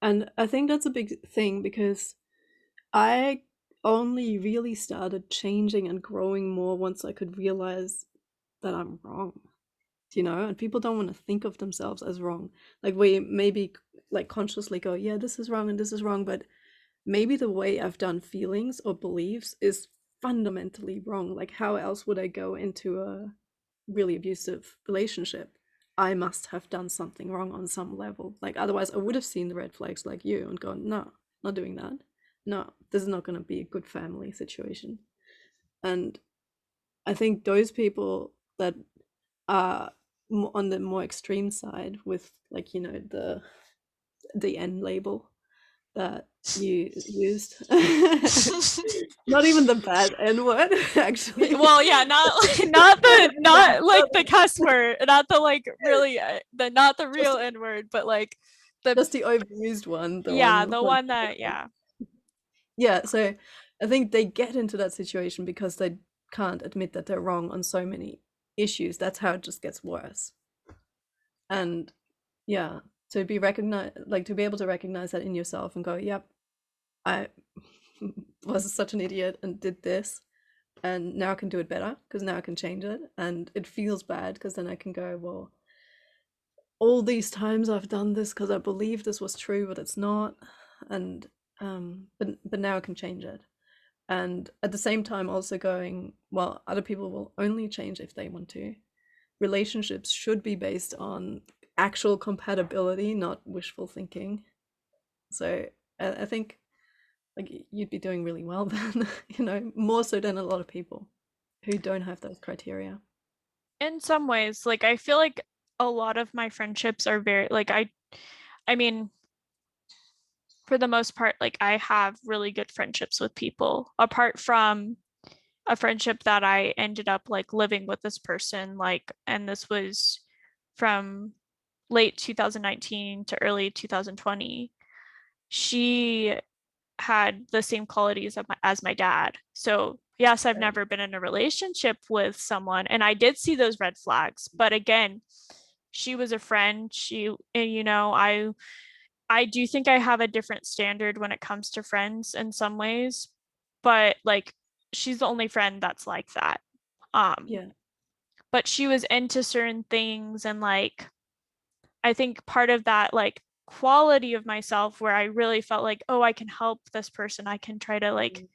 And I think that's a big thing because I only really started changing and growing more once I could realize that I'm wrong, you know, and people don't want to think of themselves as wrong. Like we maybe like consciously go, yeah, this is wrong and this is wrong, but maybe the way I've done feelings or beliefs is fundamentally wrong. Like how else would I go into a really abusive relationship? I must have done something wrong on some level. Like otherwise I would have seen the red flags like you and gone, no, not doing that. No, this is not going to be a good family situation. And I think those people that are on the more extreme side with like, you know, the N label that you used. Not even the bad N word, actually. Well, yeah, not like not the not like the cuss word, not the like really the not the real just, N word, but like the just the overused one, the yeah, one the like one that yeah. yeah. So I think they get into that situation because they can't admit that they're wrong on so many issues. That's how it just gets worse. And yeah, to be recognized, like to be able to recognize that in yourself and go, yep, I was such an idiot and did this, and now I can do it better because now I can change it, and it feels bad because then I can go, well, all these times I've done this because I believe this was true, but it's not, and but now I can change it, and at the same time also going, well, other people will only change if they want to. Relationships should be based on actual compatibility, not wishful thinking. So I think like you'd be doing really well then, you know, more so than a lot of people who don't have those criteria. In some ways, like I feel like a lot of my friendships are very like I mean, for the most part, like I have really good friendships with people apart from a friendship that I ended up like living with this person, like, and this was from late 2019 to early 2020. She had the same qualities as my dad. So, yes, I've Right. never been in a relationship with someone, and I did see those red flags. But again, she was a friend. You know, I do think I have a different standard when it comes to friends in some ways, but like she's the only friend that's like that. Um, Yeah. but she was into certain things and like I think part of that like quality of myself where I really felt like, oh, I can help this person. I can try to like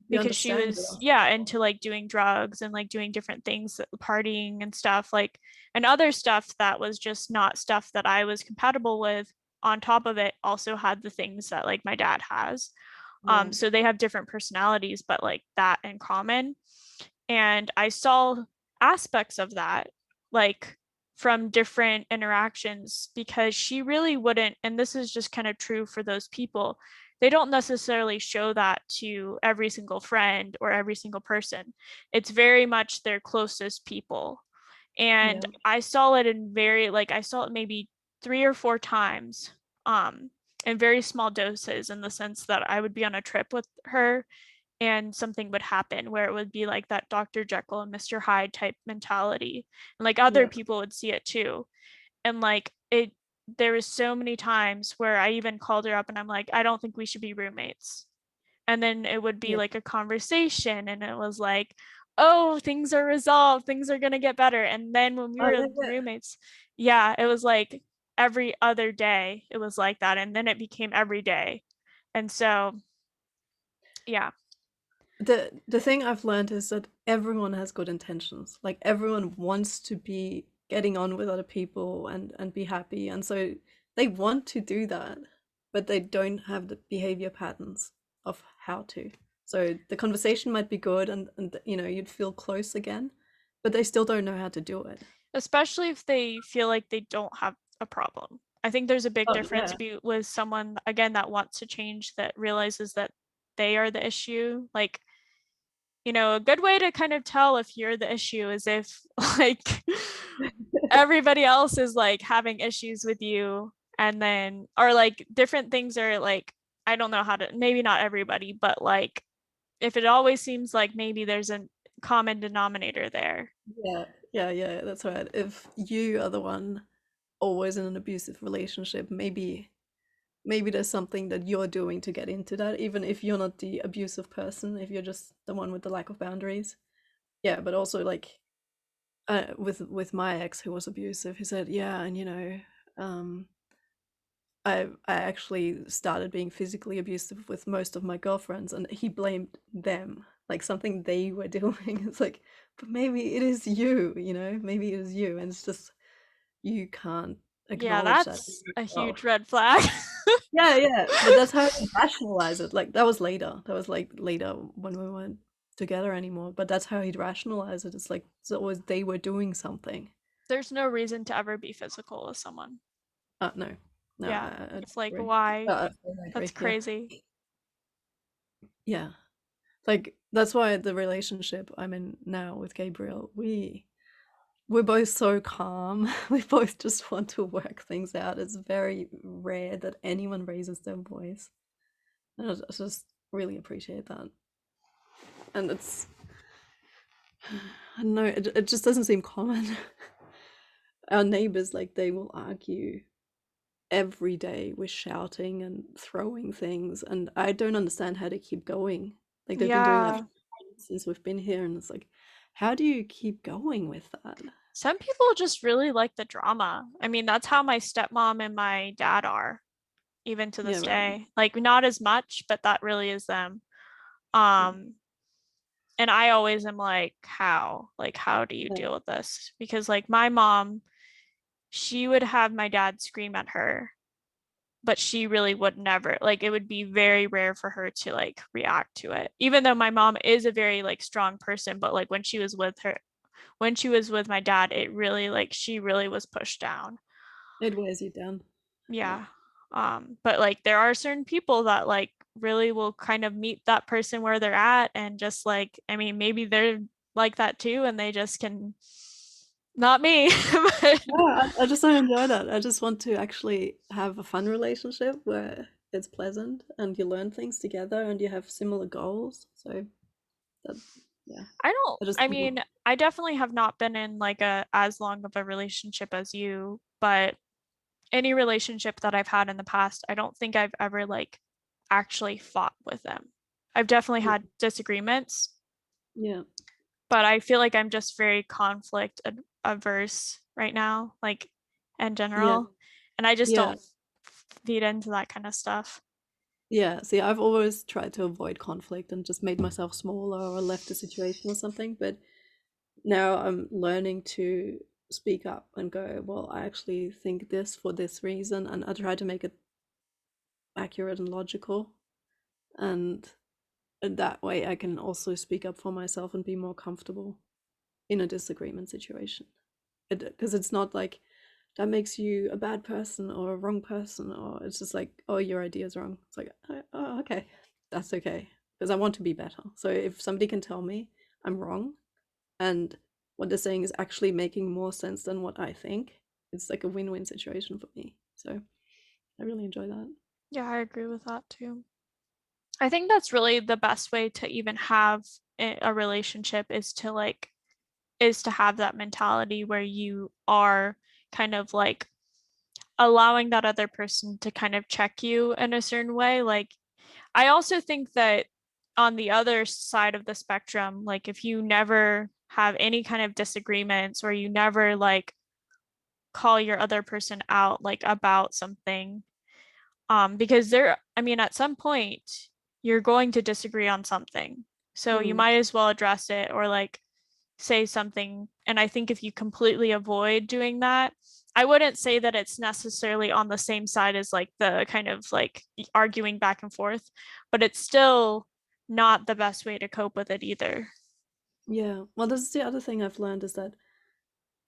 You because she understand it was all. yeah into like doing drugs and like doing different things, partying and stuff like and other stuff that was just not stuff that I was compatible with. On top of it, also had the things that like my dad has. Yeah. So they have different personalities, but like that in common. And I saw aspects of that, like from different interactions, because she really wouldn't, and this is just kind of true for those people, they don't necessarily show that to every single friend or every single person. It's very much their closest people. And Yeah. I saw it in very, like, I saw it maybe 3 or 4 times in very small doses in the sense that I would be on a trip with her and something would happen where it would be like that Dr. Jekyll and Mr. Hyde type mentality. And like other Yeah. people would see it too. And like it there was so many times where I even called her up and I'm like, I don't think we should be roommates. And then it would be Yeah. like a conversation and it was like, oh, things are resolved, things are gonna get better. And then when we Oh were yeah, yeah. roommates, yeah, it was like every other day it was like that. And then it became every day. And so yeah. The thing I've learned is that everyone has good intentions. Like everyone wants to be getting on with other people and be happy, and so they want to do that, but they don't have the behavior patterns of how to. So the conversation might be good, and you know you'd feel close again, but they still don't know how to do it. Especially if they feel like they don't have a problem. I think there's a big Oh difference yeah, with someone again that wants to change that realizes that they are the issue. Like, you know, a good way to kind of tell if you're the issue is if like everybody else is like having issues with you and then or like different things are like I don't know how to maybe not everybody, but like if it always seems like maybe there's a common denominator there. yeah, yeah, yeah. That's right. If you are the one always in an abusive relationship, maybe maybe there's something that you're doing to get into that, even if you're not the abusive person, if you're just the one with the lack of boundaries. Yeah, but also like with my ex who was abusive, he said, yeah, and um, I actually started being physically abusive with most of my girlfriends, and he blamed them, like something they were doing. It's like, but maybe it is you, maybe it is you, and it's just you can't Yeah, acknowledge that in that's a yourself. huge red flag. Yeah, yeah, but that's how you rationalize it. Like that was later. That was like later when we weren't together anymore. But that's how he'd rationalize it. It's like it's always they were doing something. There's no reason to ever be physical with someone. No, no, Yeah. I It's like, agree. why? I That's agree. Yeah, crazy. yeah. Like that's why the relationship I'm in now with Gabriel, we're both so calm. We both just want to work things out. It's very rare that anyone raises their voice, and I just really appreciate that. And it's I don't know, it just doesn't seem common. Our neighbors, like, they will argue every day with shouting and throwing things, and I don't understand how they keep going. Like, they've been doing that Yeah. since we've been here, and it's like, how do you keep going with that? Some people just really like the drama. I mean, that's how my stepmom and my dad are, even to Yeah, this right. day. Like, not as much, but that really is them. Yeah. Um, and I always am like, how? Like, how do you Yeah. deal with this? Because, like, my mom, she would have my dad scream at her, but she really would never, like, it would be very rare for her to, like, react to it. Even though my mom is a very, like, strong person, but, like, when she was with my dad, it really, like, she really was pushed down. It wears you down. Yeah. Yeah. But like there are certain people that like really will kind of meet that person where they're at and just like, I mean, maybe they're like that too and they just can not me. But Yeah, I just don't enjoy that. I just want to actually have a fun relationship where it's pleasant and you learn things together and you have similar goals. So that, yeah, I don't, I just I want mean, I definitely have not been in like a as long of a relationship as you, but any relationship that I've had in the past, I don't think I've ever like actually fought with them. I've definitely yeah, had disagreements, yeah, but I feel like I'm just very conflict averse right now, like in yeah, general. And I just yeah, don't feed into that kind of stuff. yeah. See, I've always tried to avoid conflict and just made myself smaller or left a situation or something. But now I'm learning to speak up and go, well, I actually think this for this reason, and I try to make it accurate and logical. And that way I can also speak up for myself and be more comfortable in a disagreement situation. Because it's not like that makes you a bad person or a wrong person, or it's just like, oh, your idea is wrong. It's like, oh, okay, that's okay. Because I want to be better. So if somebody can tell me I'm wrong and what they're saying is actually making more sense than what I think, it's like a win-win situation for me. So I really enjoy that. Yeah, I agree with that too. I think that's really the best way to even have a relationship is to have that mentality where you are kind of like allowing that other person to kind of check you in a certain way. Like I also think that on the other side of the spectrum, like if you never have any kind of disagreements or you never like call your other person out like about something, because there, I mean, at some point you're going to disagree on something. So you Mm, might as well address it or like say something. And I think if you completely avoid doing that, I wouldn't say that it's necessarily on the same side as like the kind of like arguing back and forth, but it's still not the best way to cope with it either. yeah. Well, this is the other thing I've learned is that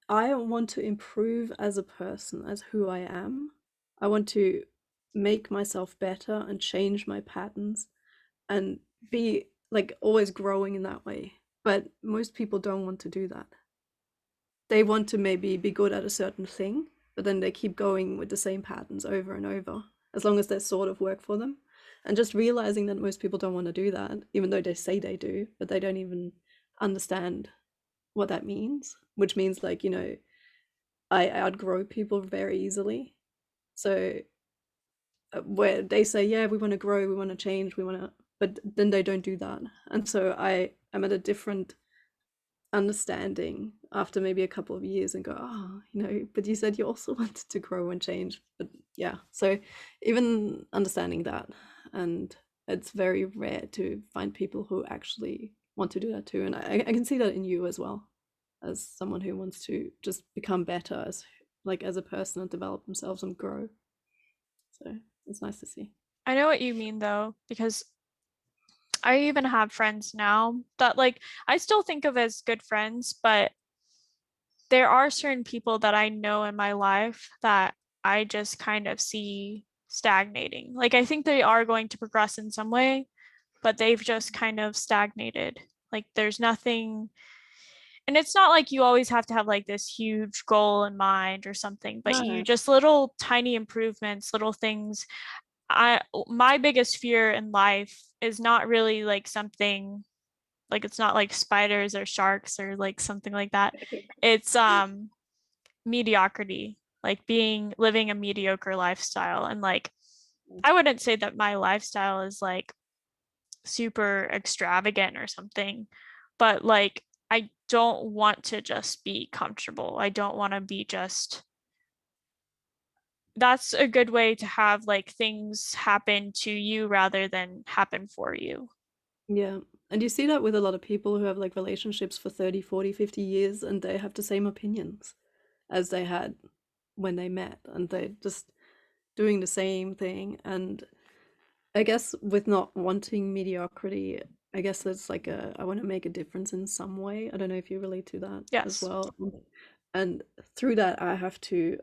I want to improve as a person, as who I am. I want to make myself better and change my patterns and be like always growing in that way. But most people don't want to do that. They want to maybe be good at a certain thing, but then they keep going with the same patterns over and over, as long as they sort of work for them. And just realizing that most people don't want to do that, even though they say they do, but they don't even understand what that means, which means like, I outgrow people very easily. So where they say, yeah, we want to grow, we want to change, we want to, but then they don't do that. And so I am at a different understanding after maybe a couple of years and go, oh, but you said you also wanted to grow and change. But yeah, so even understanding that, and it's very rare to find people who actually want to do that too. And I can see that in you as well, as someone who wants to just become better as a person and develop themselves and grow. So it's nice to see. I know what you mean though, because I even have friends now that like I still think of as good friends, but there are certain people that I know in my life that I just kind of see stagnating. Like I think they are going to progress in some way, but they've just kind of stagnated. Like there's nothing, and it's not like you always have to have like this huge goal in mind or something, but you No. just little tiny improvements, little things. My biggest fear in life is not really like something like it's not like spiders or sharks or like something like that. It's mediocrity, like living a mediocre lifestyle. And like I wouldn't say that my lifestyle is like super extravagant or something, but like I don't want to just be comfortable. I don't want to be just that's a good way to have like things happen to you rather than happen for you. Yeah. And you see that with a lot of people who have like relationships for 30, 40, 50 years and they have the same opinions as they had when they met and they're just doing the same thing. And I guess with not wanting mediocrity, I guess there's like I want to make a difference in some way. I don't know if you relate to that as Yes. well. And through that, I have to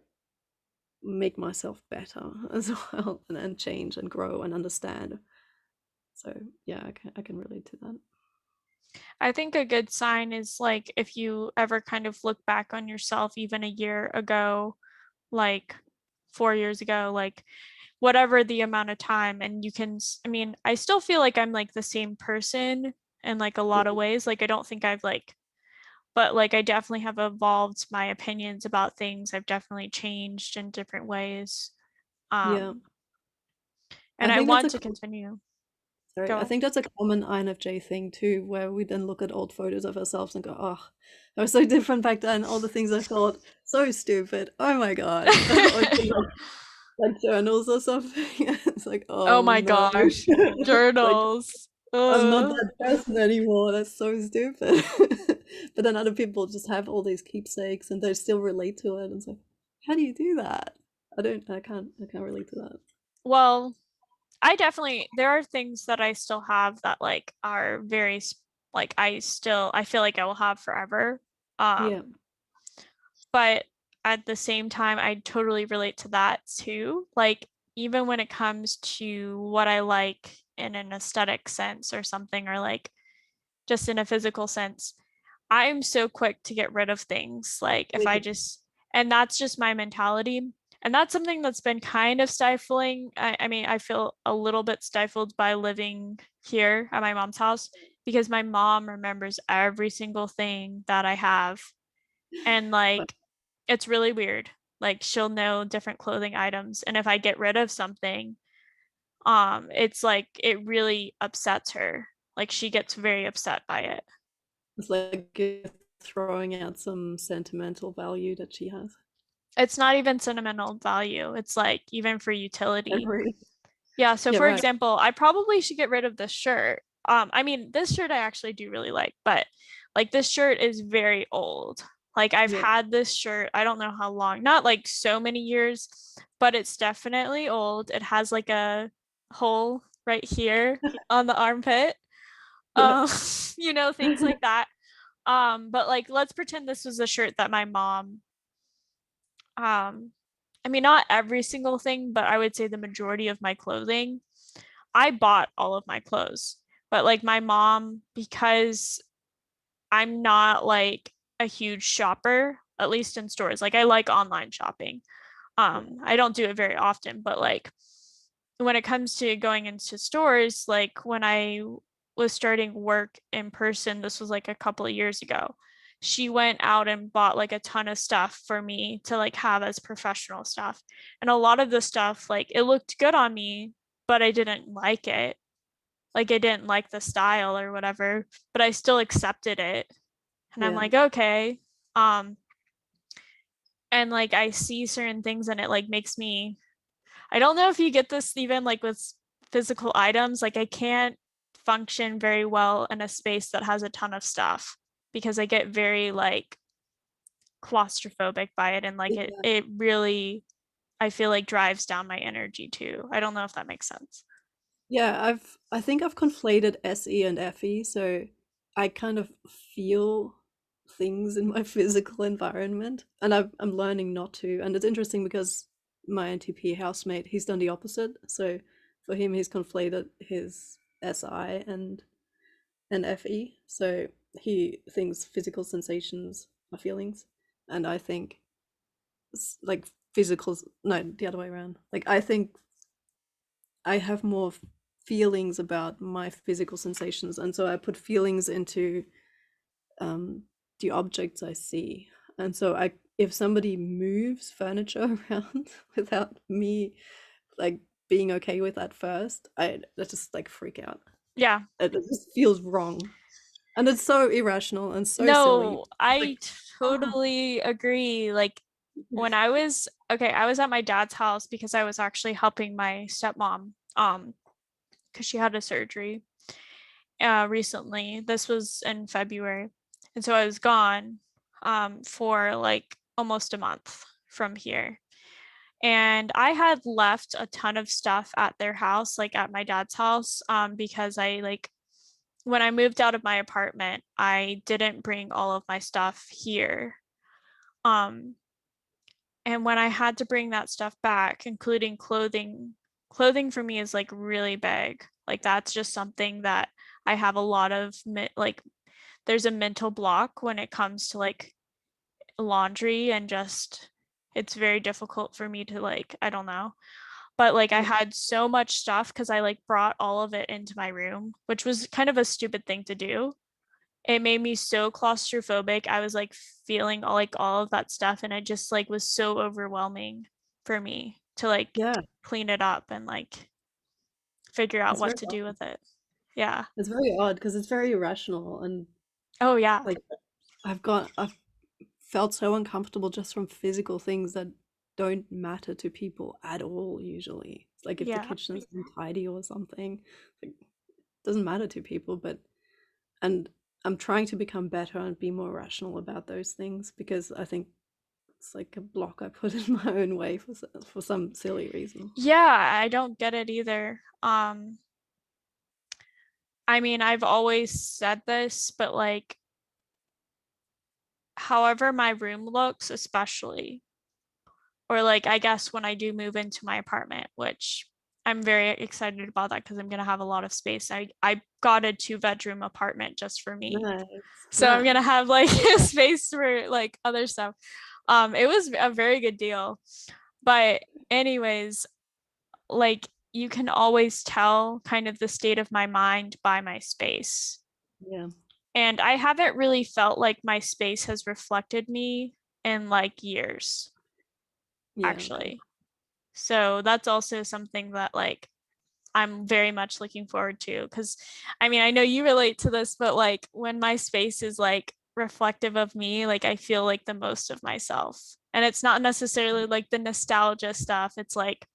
make myself better as well and change and grow and understand. So yeah, I can relate to that. I think a good sign is like if you ever kind of look back on yourself even a year ago, like 4 years ago, like whatever the amount of time, and you can, I mean, I still feel like I'm like the same person in like a lot of Yeah. ways. Like I don't think I've like, but like I definitely have evolved my opinions about things. I've definitely changed in different ways. Yeah. Um, and I I think that's want a to continue. Sorry, I Go. think that's a common INFJ thing too, where we then look at old photos of ourselves and go, "Oh, I was so different back then. All the things I thought so stupid. Oh my god!" Or things like journals or something. It's like, Oh oh my no, gosh. like Journals. I'm not that person anymore. That's so stupid. But then other people just have all these keepsakes and they still relate to it. And it's like, how do you do that? I can't relate to that. Well, I definitely there are things that I still have that like are very like I feel like I will have forever. Yeah, But at the same time I totally relate to that too. Like even when it comes to what I like in an aesthetic sense or something or like just in a physical sense, I'm so quick to get rid of things. Like if me I too. just and that's just my mentality. And that's something that's been kind of stifling. I mean, I feel a little bit stifled by living here at my mom's house because my mom remembers every single thing that I have. And But like, it's really weird. Like, she'll know different clothing items. And if I get rid of something, it's like it really upsets her. Like, she gets very upset by it. it's like you're throwing out some sentimental value that she has. It's not even sentimental value. It's like even for utility. Memory. Yeah, so Yeah, for right. example, I probably should get rid of this shirt. I mean, this shirt I actually do really like, but like this shirt is very old. Like I've Yeah. had this shirt, I don't know how long, not like so many years, but it's definitely old. It has like a hole right here on the armpit. Yeah. Um, things like that. But like let's pretend this was a shirt that my mom um I mean, not every single thing, but I would say the majority of my clothing I bought all of my clothes, but like my mom, because I'm not like a huge shopper, at least in stores. Like I like online shopping. Yeah. I don't do it very often, but like when it comes to going into stores, like when I was starting work in person, this was like a couple of years ago. she went out and bought like a ton of stuff for me to like have as professional stuff. And a lot of the stuff, like it looked good on me, but I didn't like it. Like I didn't like the style or whatever, but I still accepted it. And I'm Yeah. like, okay. Um, and like I see certain things and it like makes me, I don't know if you get this even like with physical items. Like I can't function very well in a space that has a ton of stuff because I get very like claustrophobic by it, and like Yeah. it really, I feel like drives down my energy too. I don't know if that makes sense. Yeah, I think I've conflated SE and FE, so I kind of feel things in my physical environment, and I'm learning not to. And it's interesting because my NTP housemate, he's done the opposite. So for him, he's conflated his SI and FE. So he thinks physical sensations are feelings, and I think like physical, no, the other way around. Like I think I have more feelings about my physical sensations, and so I put feelings into um, the objects I see. And so I, if somebody moves furniture around without me like being okay with that first, I just like freak out. Yeah. It just feels wrong, and it's so irrational and so silly. No, It's like, I oh, totally agree. Like when I was okay, I was at my dad's house because I was actually helping my stepmom because she had a surgery recently. This was in February. And so I was gone for like almost a month from here. And I had left a ton of stuff at their house, like at my dad's house, because I like when I moved out of my apartment, I didn't bring all of my stuff here. Um, and when I had to bring that stuff back, including clothing for me is like really big. Like that's just something that I have a lot of like there's a mental block when it comes to like laundry, and just it's very difficult for me to like, I don't know. But like I yeah, had so much stuff because I like brought all of it into my room, which was kind of a stupid thing to do. It made me so claustrophobic. I was like feeling all of that stuff, and it just like was so overwhelming for me to like yeah, clean it up and like figure out it's what very to do odd. with it. Yeah. It's very odd because it's very irrational, and Oh yeah. like I've felt so uncomfortable just from physical things that don't matter to people at all usually. It's like if the Yeah. kitchen's untidy or something, like doesn't matter to people, but and I'm trying to become better and be more rational about those things because I think it's like a block I put in my own way for some silly reason. Yeah, I don't get it either. I mean, I've always said this, but like however my room looks, especially, or like I guess when I do move into my apartment, which I'm very excited about that because I'm gonna have a lot of space. I got a 2 bedroom apartment just for me. Nice, So I'm gonna nice. have like space for like other stuff. It was a very good deal. But anyways, like you can always tell kind of the state of my mind by my space. Yeah, And I haven't really felt like my space has reflected me in like years, yeah, actually. So that's also something that like I'm very much looking forward to, because I mean, I know you relate to this, but like when my space is like reflective of me, like I feel like the most of myself. And it's not necessarily like the nostalgia stuff. It's like,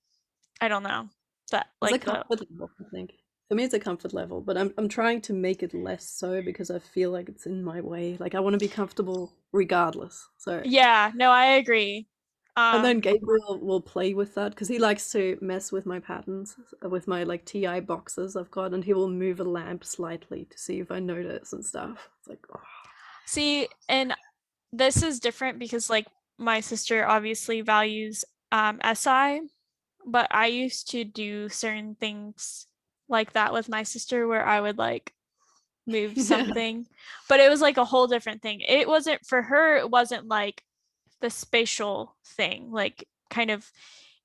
I don't know, that it's a like the, comfort level, I think. For me, it's a comfort level, but I'm trying to make it less so because I feel like it's in my way. Like I want to be comfortable regardless. So, yeah, no, I agree. and then Um, Gabriel will play with that because he likes to mess with my patterns, with my like TI boxes I've got, and he will move a lamp slightly to see if I notice and stuff. It's like, oh, See, and this is different because like my sister obviously values SI, but I used to do certain things like that with my sister where I would like move yeah, something, but it was like a whole different thing. It wasn't for her, it wasn't like the spatial thing, like kind of,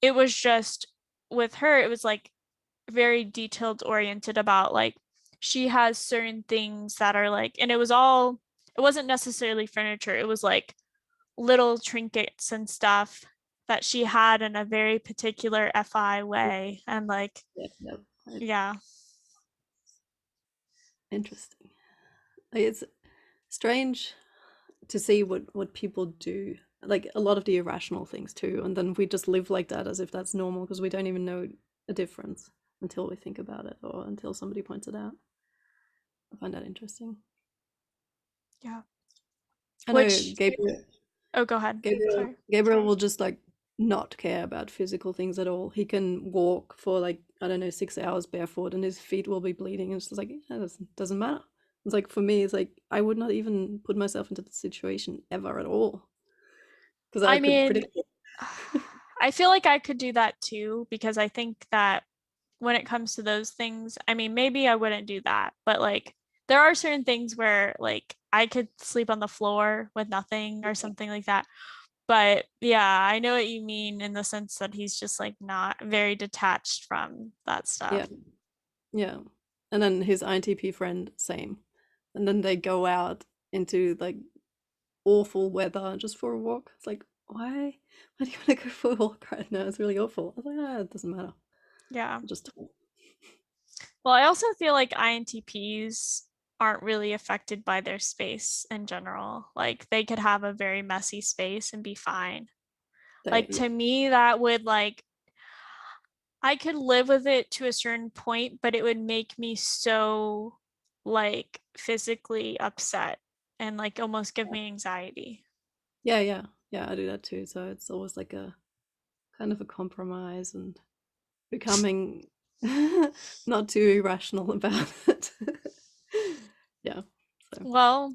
it was just with her, it was like very detailed oriented about like she has certain things that are like, and it was all it wasn't necessarily furniture. It was like little trinkets and stuff that she had in a very particular FI way. And like, Yeah, yeah. yeah. Interesting. It's strange to see what people do, like a lot of the irrational things too, and then we just live like that as if that's normal because we don't even know a difference until we think about it or until somebody points it out. I find that interesting. Yeah. I know Which, Gabriel oh, go ahead. Gabriel Sorry. Gabriel will just like not care about physical things at all. He can walk for like, I don't know, 6 hours barefoot and his feet will be bleeding. And it's just like, yeah, it doesn't matter. It's like, for me, it's like, I would not even put myself into the situation ever at all because I I could mean, predict it. I feel like I could do that too, because I think that when it comes to those things, I mean, maybe I wouldn't do that, but like there are certain things where like I could sleep on the floor with nothing or something like that. But yeah, I know what you mean in the sense that he's just like not very detached from that Yeah, stuff. yeah. And then his INTP friend, same. And then they go out into like awful weather just for a walk. It's like, why? Why do you want to go for a walk right now? It's really awful. I was like, ah, it doesn't matter. Yeah. Just Well, I also feel like INTPs aren't really affected by their space in general. Like they could have a very messy space and be fine. they, Like yeah, to me, that would like, I could live with it to a certain point, but it would make me so like physically upset and like almost give me anxiety. yeah, yeah, yeah. I do that too. So it's always like a kind of a compromise and becoming not too irrational about it. Yeah. So Well,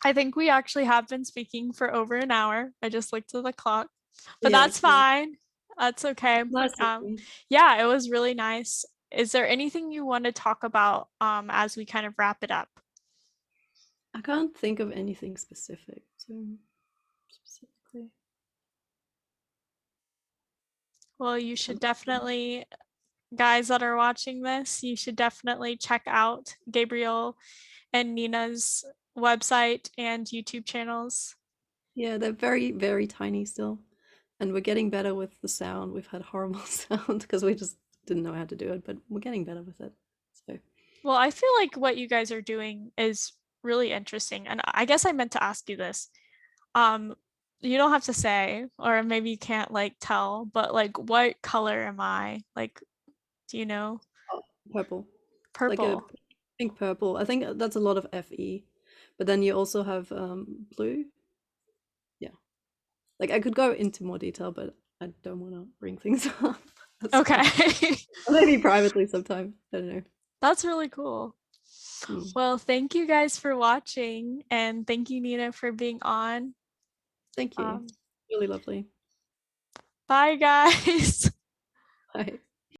I think we actually have been speaking for over an hour. I just looked at the clock, but yeah, that's yeah. fine. That's okay. Nice Um, talking. yeah, it was really nice. Is there anything you want to talk about as we kind of wrap it up? I can't think of anything specific. So specifically, Well, you should um, definitely, guys that are watching this, you should definitely check out Gabriel and Nina's website and YouTube channels. yeah, they're very, very tiny still, and we're getting better with the sound. We've had horrible sound because we just didn't know how to do it, but we're getting better with it. So Well, I feel like what you guys are doing is really interesting. And I guess I meant to ask you this. Um, you don't have to say, or maybe you can't like tell, but like what color am I? Like, do you know? oh, purple, like a Purple. pink purple. I think that's a lot of FE, but then you also have blue. Yeah, like I could go into more detail, but I don't want to bring things up. So Okay. maybe privately sometime. I don't know. That's really cool. Hmm. Well, thank you guys for watching, and thank you, Nina, for being on. Thank you. Um, Really lovely. bye, guys. Bye.